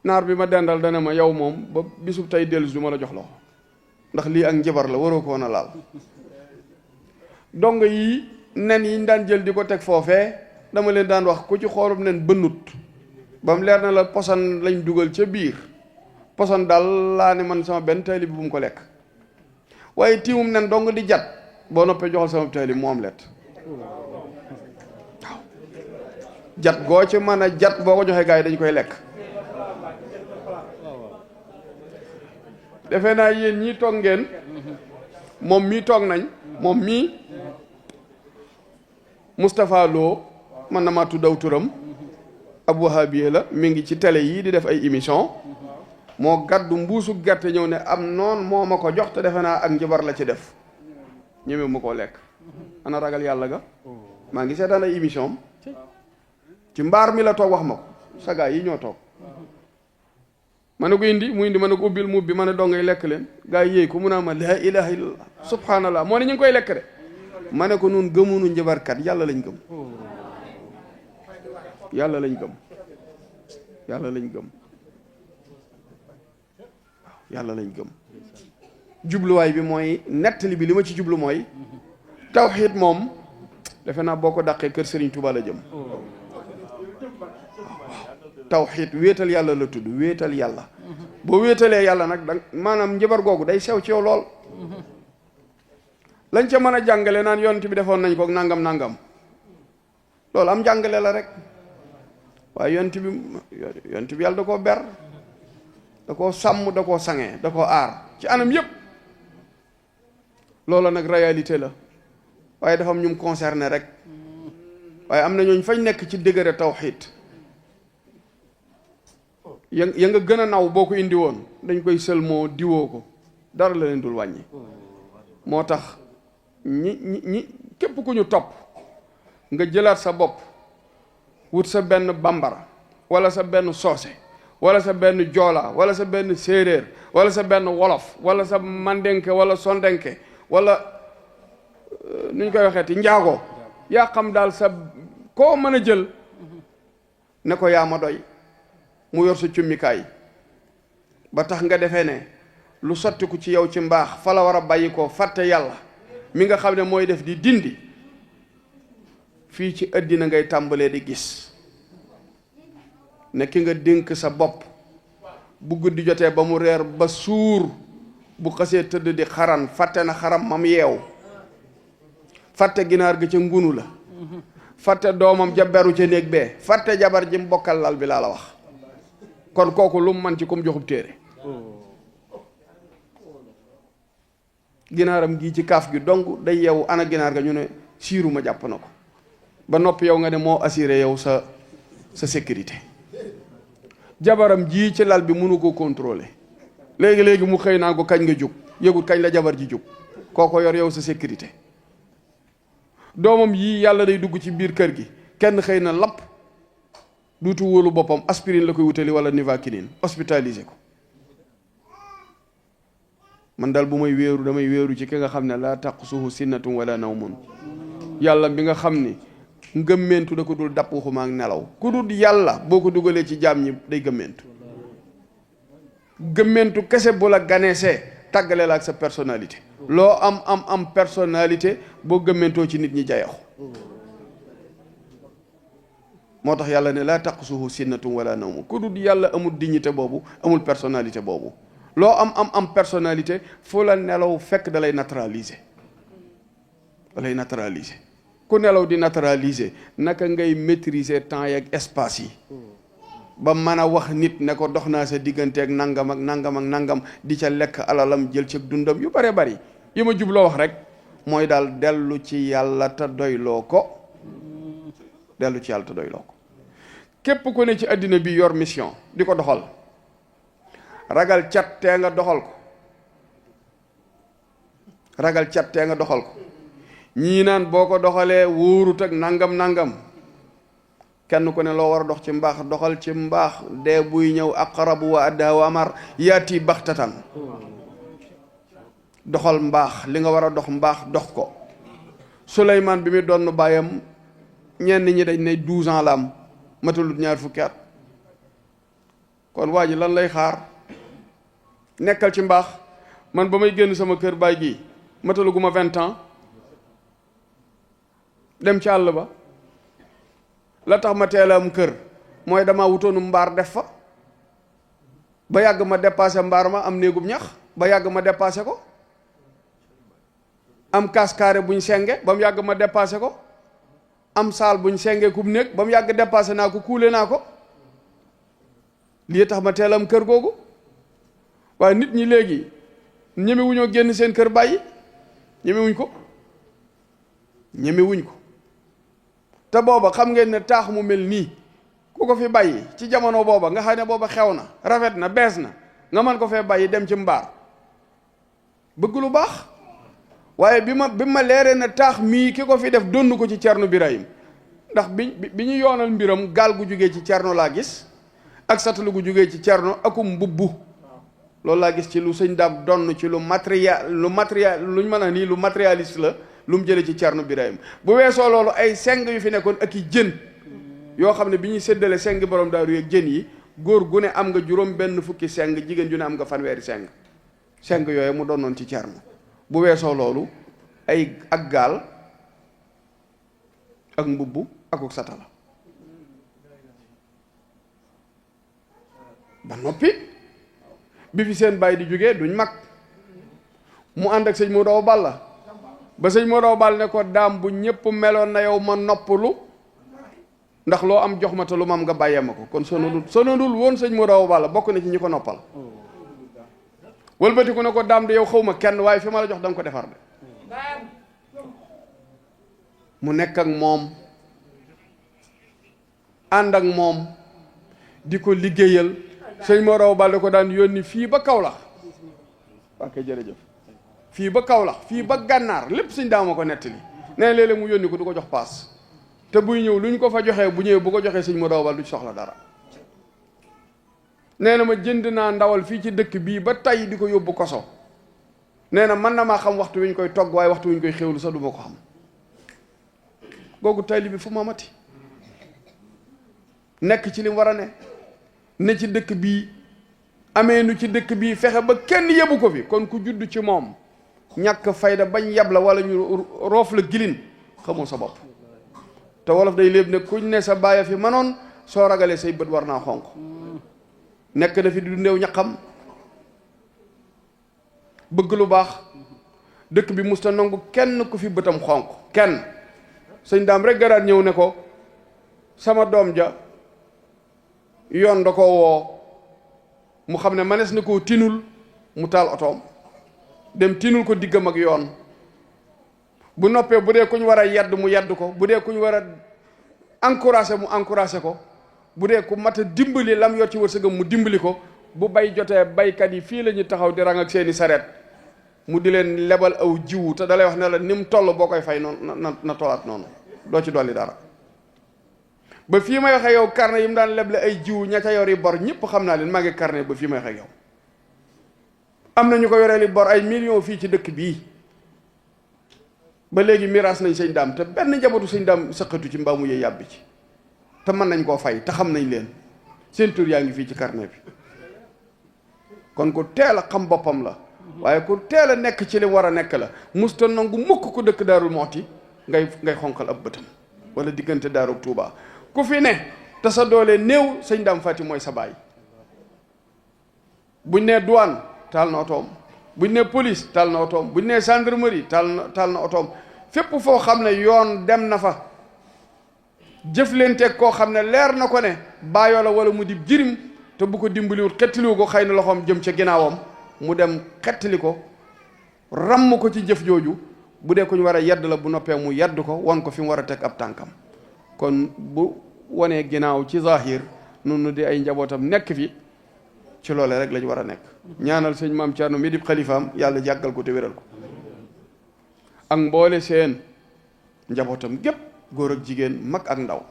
naar bi ma dendal dana ma yow moom ba bisub tey dellusi du ma la jox loxo ndax lii ak njabar la waroo ko woon a laal dong yi nen yi ñu daan jël di ko teg foofee dama leen daan wax ku ci xoolub nen bënnut ba mu leer na la poson lañ dugal ca biir poson daal laa ne man sama benn taalib bi bu mu ko lekk waaye tiimum nen dong di jat boo noppee joxal sama taalib mu am let waaw jat goo ci mën a jat boo ko joxee gars yi dañ koy lekk. defe naa yéen ñii toog ngeen moom mii toog nañ moom mii Moustapha Lo man na maa tudd aw turam ab wahabiye la mi ngi ci télé yii di def ay émission moo gàddu mbuusu gerte ñëw ne am noon moo ma ko jox te defe naa ak njabar la ci def ñeme ma koo lekk ana ragal yàlla ga maa ngi seetaan ay émission am ci mbaar mi la toog wax ma ko sagaa yi ñoo toog ma ne ko indi mu indi ma ne ko ubbil mu ubbi ma ne dongay lekk leen gaa yi yéey ko mu naa ma laa ilaha illallah subhanallah moo ne ñu ngi koy lekk de ma ne ko nun gëmunu njabarkat yàlla lañ gëm yàlla lañ gëm yàlla lañ gëm yàlla lañ gëm jubluwaay bi mooy nettali bi li ma ci jublu mooy tawxiid moom defe naa boo ko dàqee kër Serigne Touba la jëm tawxiid wéetal yàlla la tudd wéetal yàlla boo wéetalee yàlla nag da maanaam njabar googu day sew ci yow lool lañ ca mën a jàngale naan yonent bi defoon nañ ko nangam nangam loolu am jàngale la rek waaye yonent bi yàlla da koo ber da koo sàmm da koo sangee da koo aar ci anam yépp loola nag réalité la waaye dafa am ñum concerné rek waaye am na ñooñ fañ nekk ci dëgëre tawxiid ya nga gën a naw boo ko indi woon dañ koy sëlmoo diwoo ko dara la leen dul wàññi moo tax ñi képp ku ñu topp nga jëlaat sa bopp wut sa benn bambara wala sa benn soose wala sa benn joola wala sa benn séeréer wala sa benn wolof wala sa mandenke wala sondenke wala nu ñu koy waxeeti njaago yaa xam daal sa koo mën a jël ne ko yaa ma doy mu yor sa cummikaay ba tax nga defee ne lu sottiku ci yow ci mbaax fa la war a bàyyi ko fàtte yàlla mi nga xam ne mooy def di dindi fii ci àddina ngay tàmbalee di gis ne ki nga dénk sa bopp bu guddi jotee ba mu reer ba suur bu xasee tëdd di xaran fàtte na xaram mam yeew fàtte ginaar ga ca ngunu la fàtte doomam ja beru ca néeg bee fàtte jabar ji mbokkal lal bi laa la wax kon kooku lu mu man ci kum joxub téere ginaaram gii ci kaaf gi dong day yeewu ana ginaar ga ñu ne siiru ma jàpp na ko ba noppi yow nga ne moo assuré yow sa sécurité jabaram jii ci lal bi mënu ko contrôler léegi mu xëy naa ko kañ nga jóg yëgut kañ la jabar ji jóg kooko yor yow sa sécurité doomam yii yàlla day dugg ci biir kër gi kenn xëy na lapp duutu wóolu boppam aspirine la koy wutali wala nivaquine hospitalisé ko man daal bu may wéeru damay wéeru ci ki nga xam ne laa taqusuhu sinnatun wala nawmun yàlla bi nga xam ni ngëmmentu da ko dul dapp waxuma ak nelaw ku dul yàlla boo ko dugalee ci jaam ñi day gëmmentu kese bu la ganeesee tàggale la ak sa personnalité loo am personnalité boo gëmmentoo ci nit ñi jayaxu moo tax yàlla ne laa taqusuhu sinnatun wala nawmun ku dul yàlla amul dignité boobu amul personnalité boobu loo am personnalité foo la nelaw fekk da lay naturaliser ku nelaw di naturaliser naka ngay maîtriser temps yeeg espace yi ba mën a wax nit ne ko dox naa sa diggante ak nangam ak nangam ak nangam di ca lekk alalam jël ci dundam yu bare bari yi ma jubloo wax rek mooy daal dellu ci yàlla te doyloo ko képp ku ne ci àddina bi yor mission di ko doxal ragal cat tee nga doxal ko ñii naan boo ko doxalee wóorut ak nangam kenn ku ne loo war a dox ci mbaax doxal ci mbaax dee buy ñëw aqrabu wa adda wa amar yaati baxtatan doxal mbaax li nga war a dox mbaax dox ko Suleymaan bi muy doon bàyyam ñenn ñi dañ ne 12 ans la am matalut 20 fukki at kon waa ji lan lay xaar nekkal ci mbaax man ba may génn sama kër baay gi mataluguma 20 ans dem ci àll ba la tax ma teel a am kër mooy dama wutoonu mbaar def fa ba yàgg ma dépassé mbaar ma am néegub ñax ba yàgg ma dépassé ko am kaas carré buñ senge ba mu yàgg ma dépassé ko am saal buñ senge kub néeg ba mu yàgg dépassé naa ko kuule naa ko lii tax ma teel a am kër googu waaye nit ñi léegi ñemewuñoo génn seen kër bàyyi ñemewuñ ko te booba xam ngeen ne taax mu mel nii ku ko fi bàyyi ci jamono booba nga xam ne booba xew na rafet na bees na nga mën ko fee bàyyi dem ci mbaar bëgg lu baax waaye bi ma leeree na taax mii ki ko fi def donn ko ci Cerno Birahim ndax bi ñu yoonal mbiram gaal gu jógee ci Cerno laa gis ak satalu gu jógee ci Cerno akum mbubbu loolu laa gis ci lu sëñ daam donn ci lu matérialiste la lu mu jëlee ci Cerno Birahim bu weesoo loolu ay seng yu fi nekkoon ak i jën yoo xam ne bi ñuy séddale seng borom daaru yeeg jën yi góor gu ne am nga juróom benn fukki seng jigéen ju ne am nga fanweeri seng yooyu mu doonoon ci Cerno bu weesoo loolu ay ak gaal ak mbubb akuk satala ba noppi bi fi seen bàyyi di jógee duñ mag mu ànd ak sëñ Modou Awa Balla ba sëñ Modou Awa Balla ne ko daam bu ñëpp meloon na yow ma noppalu ndax loo am jox ma te lu ma am nga bàyyee ma ko kon sonadul woon sëñ Modou Awa Balla bokk na ci ñi ko noppal wëlbati ku ne ko daam de yow xaw ma kenn waaye fi ma la jox da nga ko defar de mu nekk ak moom ànd ak moom di ko liggéeyal sëñ Modou Awa Balla ko daan yónni fii ba Kaolack ok jërëjëf fii ba Kaolack fii ba Gànnaar lépp sëñ daama ko nettali nee léeg-léeg mu yónni ko du ko jox paas te buy ñëw lu ñu ko fa joxee bu ñëwee bu ko joxee sëñ Modou Awa Balla du ci soxla dara nee na ma jënd naa ndawal fii ci dëkk bii ba tay di ko yóbbu koso nee na mën na maa xam waxtu wi ñu koy togg waaye waxtu wi ñu koy xéwlu sax du ma ko xam googu tayli bi fu ma mati nekk ci li mu war a ne ci dëkk bii amee nu ci dëkk bii fexe ba kenn yebu ko fi kon ku judd ci moom ñàkk fayda bañ yab la wala ñu roof la gilin xamoo sa bopp te wolof day léeb ne kuñ ne sa baay fi manoon soo ragalee say bët war naa xonq nekk na fi di dundeew ñaqam bëgg lu baax dëkk bi musta nangu kenn ku fi bëtam xonq kenn sëñ daam rek garaat ñëw ne ko sama doom ja yoon da ko woo mu xam ne manees na koo tinul mu taal otoom dem tinul ko diggam ak yoon bu noppee bu dee ku ñu war a yedd mu yedd ko bu dee ku ñu war a encouragé mu encouragé ko bu dee ku mat a dimbali lam yor ci wërsëgam mu dimbali ko bu bay jotee baykat yi fii la ñu taxaw di rang ak seeni sareet mu di leen lebal aw jiwu te dalay wax ne la ni mu toll boo koy fay noonu na tollaat noonu doo ci dolli dara ba fii may waxee yow carnet yi mu daan leble ay jiwu ña ca yori bor ñëpp xam naa leen maa ngi carnet ba fii may waxee yow am na ñu ko yoreeli bor ay millions fii ci dëkk bii ba léegi miraas nañ sëñ daam te benn njabootu sëñ daam sëqatu ci mbaa mu yee yàbbi ci te mën nañ koo fay te xam nañ leen seen tur yaa ngi fii ci carnet bi kon ku teel a xam boppam la waaye ku teel a nekk ci li war a nekk la musta nangu mukk ku dëkk Daarul Mooti ngay xonqal ab bëtam wala diggante Daaru Tuubaa ku fi ne te sa doole néew sëñ daam Fati mooy sa baay buñ nee douane taal na otoom buñ nee police taal na otoom buñ nee gendarmerie taal na otoom fépp foo xam ne yoon dem na fa jëflanteeg koo xam ne leer na ko ne baayoo la wala mu di jirim te bu ko dimbaliwut xettaliwu ko xëy na loxoom jëm ca ginnaawam mu dem xettali ko ramm ko ci jëf jooju bu dee ku ñu war a yedd la bu noppee mu yedd ko won ko fi mu war a teg ab tànkam kon bu wanee ginnaaw ci zahir noonu di ay njabootam nekk fi ci loole rek lañ war a nekk ñaanal sëñ maam Thierno mi di xalifaam yàlla jàggal ko te wéral ko ak mboole seen njabootam gépp góor ak jigéen mag ak ndaw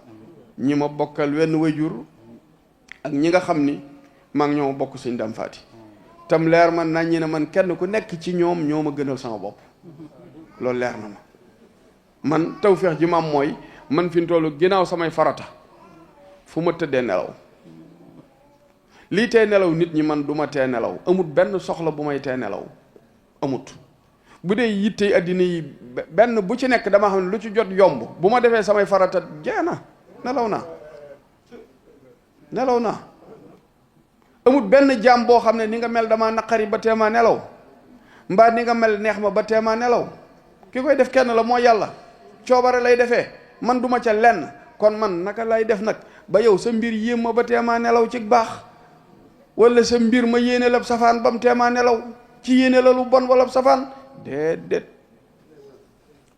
ñi ma bokkal wenn wayjur ak ñi nga xam ni maa ngi ñoo bokk sëñ Dame Faty tam leer man nañ ñi ne man kenn ku nekk ci ñoom ñoo ma gënal sama bopp loolu leer na ma man tawfeex ji ma am mooy man fi mu toll ginnaaw samay farata fu ma tëddee nelaw lii tee nelaw nit ñi man du ma tee nelaw amut benn soxla bu may tee nelaw amut bu dee yitte addina yi benn bu ci nekk dama xam ne lu ci jot yomb bu ma defee samay farata jee na nelaw naa amut benn jaam boo xam ne ni nga mel dama naqari ba teema nelaw mbaa ni nga mel neex ma ba teema nelaw ki koy def kenn la moo yàlla coobare lay defee man duma ca lenn kon man naka lay def nag ba yow sa mbir yéem ma ba teema nelaw ci baax wala sa mbir ma yéene la safaan ba mu teema nelaw ci yéene la lu bon wala safaan déedéet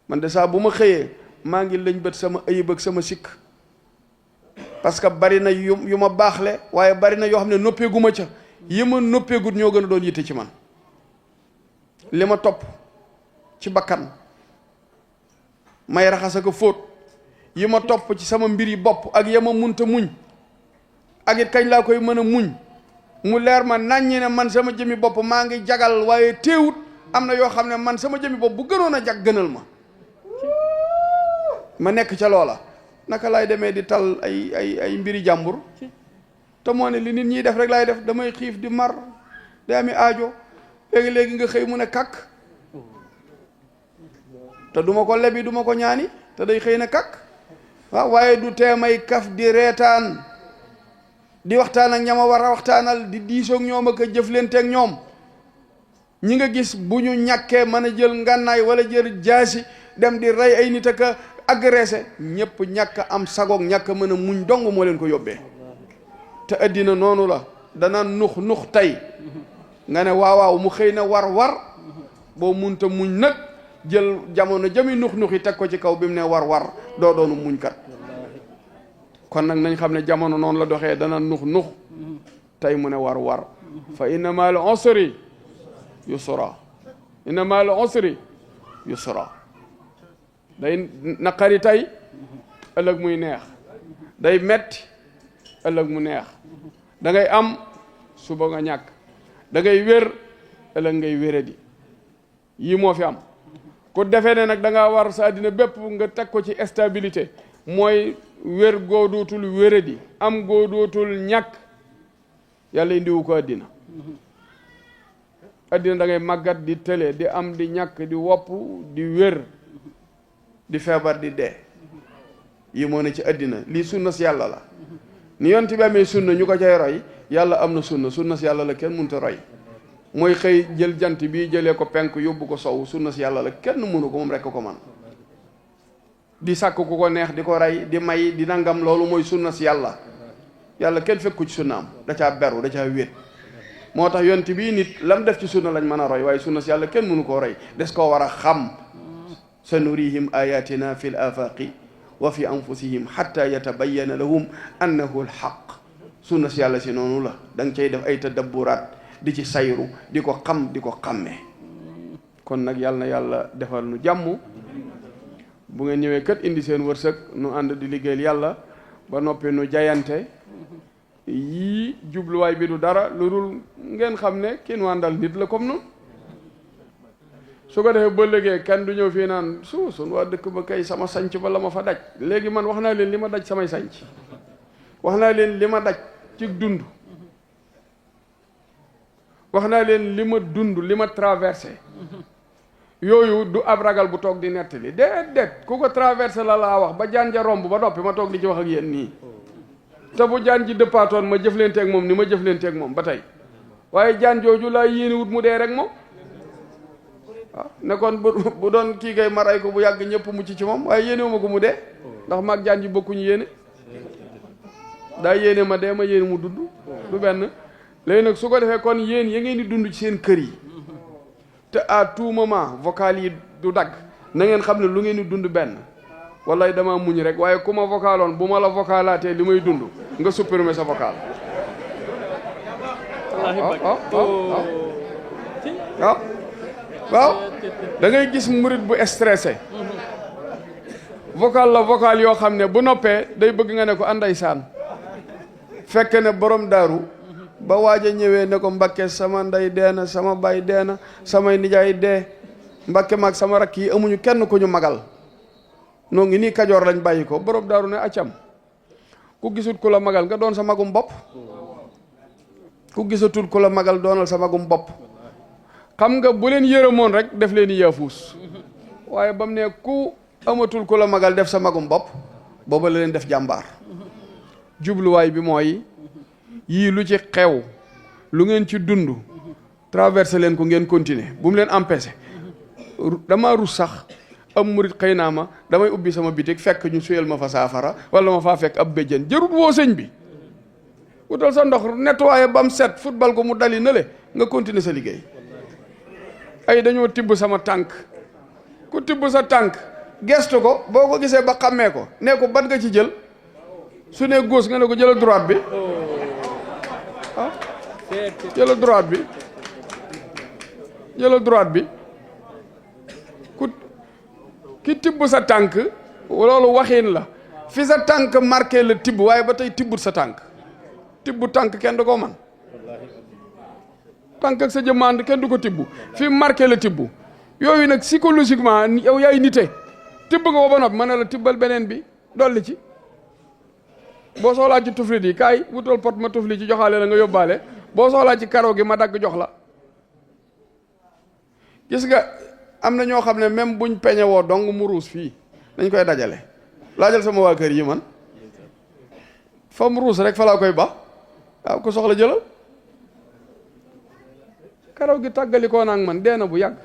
man de saa bu ma xëyee maa ngi lëñ bët sama ayib ak sama sikk parce que bari na yu ma baaxle waaye bari na yoo xam ne noppeeguma ca yi ma noppeegut ñoo gën a doon yitte ci man li ma topp ci bakkan may raxas ak fóot yi ma topp ci sama mbir yi bopp ak ya ma munta muñ ak it kañ laa koy mën a muñ mu leer ma naññi ne man sama jëmi bopp maa ngi jagal waaye teewut am na yoo xam ne man sama jëmi bopp bu gënoon a jag gënal ma ma nekk ca loola naka laay demee di tal ay mbiri jàmbur te moo ne li nit ñiy def rek laay def damay xiif di mar day ami aajo léegi nga xëy mu ne kàkk te duma ko lebi duma ko ñaani te day xëy na kàkk waaw waaye du tee may kaf di reetaan di waxtaan ak ñama war a waxtaanal di diisoog ñoom ak a jëflanteeg ñoom ñi nga gis bu ñu ñàkkee mën a jël ngànnaay wala jël jaasi dem di rey ay nit ak a agressé ñëpp ñàkk am sagoog ñàkk mën a muñ dong moo leen ko yóbbee te addina noonu la dana nux tey nga ne waaw mu xëy na war boo munta muñ nag jël jamono jami nux yi teg ko ci kaw bi mu ne war doo doonu muñ kat kon nag nañ xam ne jamono noonu la doxee dana nux tey mu ne war fa inna ma'al usri yusra inna ma'al usri yusra day naqari tey ëllëg muy neex day metti ëllëg mu neex da ngay am suba nga ñàkk da ngay wér ëllëg ngay wéradi yii moo fi am ku defee ne nag da ngaa war sa àddina bépp nga teg ko ci stabilité mooy wér goo dootul wéradi am goo dootul ñàkk yàlla indiwu ko àddina àddina da ngay màggat di tële di am di ñàkk di wopp di wér di feebar di dee yi moo ne ci àddina lii sunna si yàlla la ni yonent bi amee sunna ñu ko cay roy yàlla am na sunna si yàlla la kenn mënut a roy mooy xëy jël jant bi jëlee ko penk yóbbu ko sow sunna si yàlla la kenn mënu ko moom rekk ko man di sàkk ku ko neex di ko rey di may di nangam loolu mooy sunna si yàlla kenn fekku ci sunnaam da caa beru da caa wéet moo tax yonent bii nit lam def ci sunna lañ mën a roy waaye sunna si yàlla kenn mënu koo roy des koo war a xam sanurihim ayatina fi l afaqi wa fi anfusihim hatta yatabayyana lahum annahu alhaq sunna si yàlla si noonu la da nga cay def ay tadabburaat di ci sayru di ko xam di ko xàmmee kon nag yàlla na yàlla defal nu jàmm bu ngeen ñëwee kat indi seen wërsëg nu ànd di liggéeyal yàlla ba noppi nu jayante yii jubluwaay bi du dara lu dul ngeen xam ne kenn wàndal nit la comme noonu su ko defee ba léegi kenn du ñëw fii naan sun waa dëkk ba kay sama sanc ba la ma fa daj léegi man wax naa leen li ma daj samay sanc wax naa leen li ma daj ci dund wax naa leen li ma dund li ma traversé yooyu du ab ragal bu toog di nettali déedéet ku ko traversé la laa wax ba jaan ja romb ba noppi ma toog di ci wax ak yéen nii te bu jaan ji dëppaatoon ma jëflanteeg moom ni ma jëflanteeg moom ba tey waaye jaan jooju laa yéene wut mu dee rek moom waaw ne kon bu doon kii kay ma rey ko bu yàgg ñëpp mucc ci moom waaye yéene ma ko mu dee ndax maag jaan ji bokkuñu yéene daa yéene ma dee ma yéene mu dund du benn léegi nag su ko defee kon yéen ya ngeen di dund ci seen kër yi te à tout moment vocal yi du dagg na ngeen xam ne lu ngeen di dund benn wallaay dama muñ rek waaye ku ma vocaloon bu ma la vocalaatee li may dund nga supprimer sa vocal waaw da ngay gis murit bu stressé vocal yoo xam ne bu noppee day bëgg nga ne ko anday saan fekk ne borom daaru ba waaj a ñëwee ne ko Mbakke sama ndey dee na sama baay dee na samay nijaay dee Mbakke maag sama rakk yi amuñu kenn ku ñu magal noo ngi nii Kajoor lañ bàyyi ko borom daaru ne accam ku gisut ku la magal nga doon sa magum bopp ku gisatul ku la magal doonal sa magum bopp xam nga bu leen yërëmoon rek def leen yaafuus waaye ba mu ne ku amatul ku la magal def sa magum bopp booba la leen def jàmbaar jubluwaay bi mooy yii lu ci xew lu ngeen ci dund traversé leen ko ngeen continuer bu mu leen empêché dama rus sax am murit xëy naa ma damay ubbi sama bitik fekk ñu suyal ma fa saafara wala ma faa fekk ab béjjën jërut woo sëñ bi wutal sa ndox nettoyé ba mu set football ko mu dali na le nga continuer sa liggéey ay dañoo tibb sama tànk ku tibb sa tànk gestu ko boo ko gisee ba xàmmee ko nee ko ban nga ci jël su ne gauche nga ne ko jëlal droite bi ah jëlal droite bi jëlal droite bi ku ki tibb sa tànk loolu waxin la fi sa tànk marqué la tibb waaye ba tey tibbut sa tànk tibb tànk kenn du ko man tànk ak sa jëmmand kenn du ko tibb fi marqué la tibb yooyu nag psychologiquement yow yaay nite tibb nga ko ba noppi ma ne la tibbal beneen bi dolli ci boo soxlaa ci tuflit yi kaay wutal pot ma tufli ci joxaale la nga yóbbaale boo soxlaa ci karaw gi ma dagg jox la. gis nga am na ñoo xam ne même buñ peñe woo dong mu ruus fii dañ koy dajale laajal sama waa kër yi man fa mu ruus rek fa laa koy ba waaw ko soxla jëlal karaw gi tàggalikoo naag man dee na bu yàgg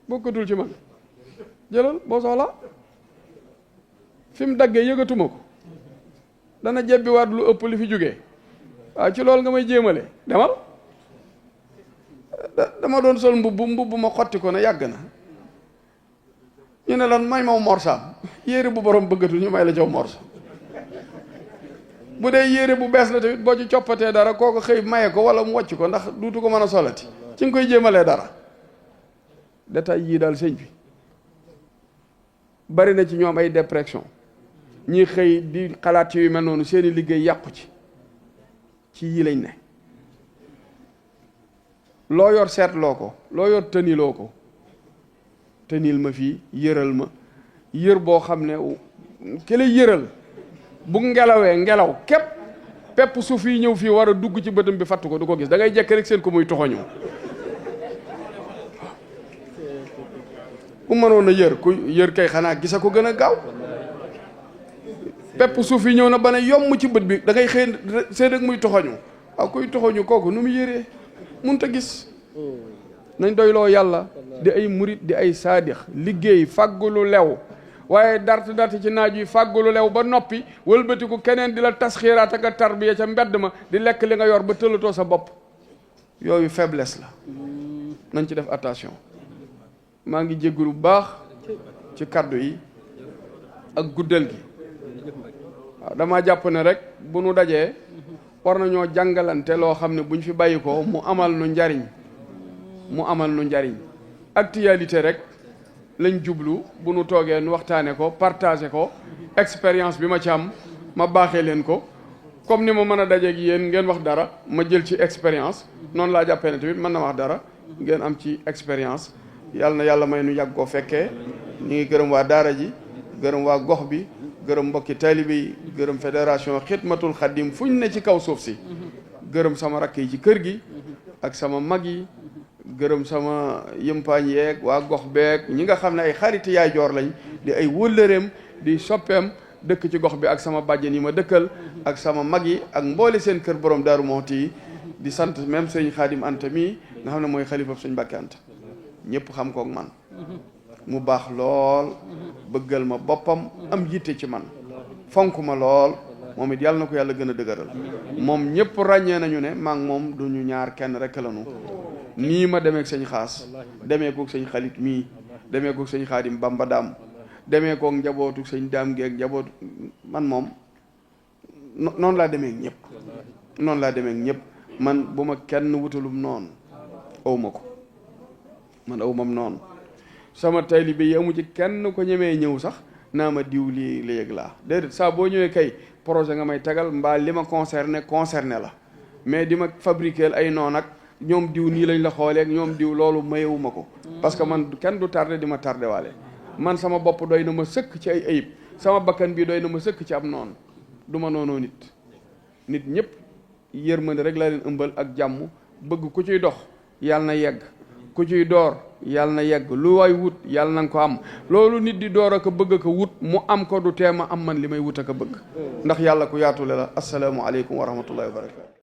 bokkatul ci man jëlal boo soxla fi mu daggee yëgatuma ko dana jebbiwaat lu ëpp li fi jógee waaw ci loolu nga may jéemale demal dama doon sol mbubb ma xotti ko ne yàgg na ñu ne lan may ma morsaam yére bu borom bëggatul ñu may la jow morsa bu dee yére bu bees la tamit boo ci coppatee dara kooko xëy maye ko wala mu wàcc ko ndax duutu ko mën a solati ci nga koy jéemalee dara détail yii daal sëñ bi bari na ci ñoom ay dépression ñi xëy di xalaat ci yu mel noonu seeni liggéey yàqu ci yii lañ ne loo yor seetloo ko loo yor tëniloo ko tënil ma fii yëral ma yër boo xam ne ki lay yëral bu ngelawee ngelaw képp pepp suuf yi ñëw fii war a dugg ci bëtam bi fatt ko du ko gis da ngay jekk rek seen ko muy toxoñu ku mënoon a yër ku yër kay xanaa gisa ko gën a gaaw pepp suuf yi ñëw na ba ne yomm ci bët bi da ngay xëy seen rek muy toxoñu waaw kuy toxoñu kooku nu mu yëree munta gis nañ doyloo yàlla di ay murit di ay saadix liggéey fàggulu lew waaye dart ci naaj yi fàggulu lew ba noppi wëlbatiku keneen di la tasxiiraat ak a tarbiya ca mbedd ma di lekk li nga yor ba tëlatoo sa bopp yooyu faiblesse la nañ ci def attention maa ngi jéggulu bu baax ci kaddu yi ak guddal gi waaw dama jàpp ne rek bu nu dajee war nañoo jàngalante loo xam ne buñ fi bàyyi ko mu amal nu njariñ actualité rek lañ jublu bu nu toogee nu waxtaane ko partagé ko expérience bi ma ci am ma baaxee leen ko comme ni ma mën a dajeeg yéen ngeen wax dara ma jël ci expérience noonu laa jàppee ne tamit mën na wax dara ngeen am ci expérience yàlla na yàlla may nu yàgg koo fekkee ñu ngi gërëm waa daara ji gërëm waa gox bi gërëm mbokki taalibe yi gërëm fédération xidmatul xaddim fu ñu ne ci kaw suuf si gërëm sama rakk yi ci kër gi ak sama mag yi gërëm sama yëmpaañ yeeg waa gox beeg ñi nga xam ne ay xariti yaay joor lañ di ay wëllëreem di soppeem dëkk ci gox bi ak sama bàjjen yi ma dëkkal ak sama mag yi ak mboole seen kër borom Daaru Muxti yi di sant même sëñ Xaadim Anta mii nga xam ne mooy xalifab sëñ Mbàkke Anta ñëpp xam kook man mu baax lool bëggal ma boppam am yitte ci man fonk ma lool moom it yàlla na ko yàlla gën a dëgëral moom ñëpp ràññee nañu ne maa ngi moom duñu ñaar kenn rek lanu nii ma demeek sëñ Xaas demee kook sëñ Xalit mii demee kook sëñ Xaadim Bamba Daam demee kook njabootu sëñ Daam geeg njabootu man moom noonu laa demee ñëpp man bu ma kenn wutalum noonu awma ko man awmam noonu sama taalibe yi amu ci kenn ko ñemee ñëw sax naa ma diw lii la yëg laa déedéet saa boo ñëwee kay projet nga may tegal mbaa li ma concerné la mais di ma fabriquer ay noon ak ñoom diw nii lañ la xooleeg ñoom diw loolu mayewuma ko parce que man kenn du tardé di ma tardé waale man sama bopp doy na ma sëkk ci ay ayib sama bakkan bi doy na ma sëkk ci am noonu du ma noonoo nit ñëpp yërmande rek laa leen ëmbal ak jàmm bëgg ku ciy dox yàlla na yegg ku ciy door yàlla na yegg lu waay wut yàlla na nga ko am loolu nit di door ak a bëgg ko wut mu am ko du teema am man li may wut ak a bëgg ndax yàlla ku yaatule la asalaamu aleykum wa rahmatullahi wa barakatu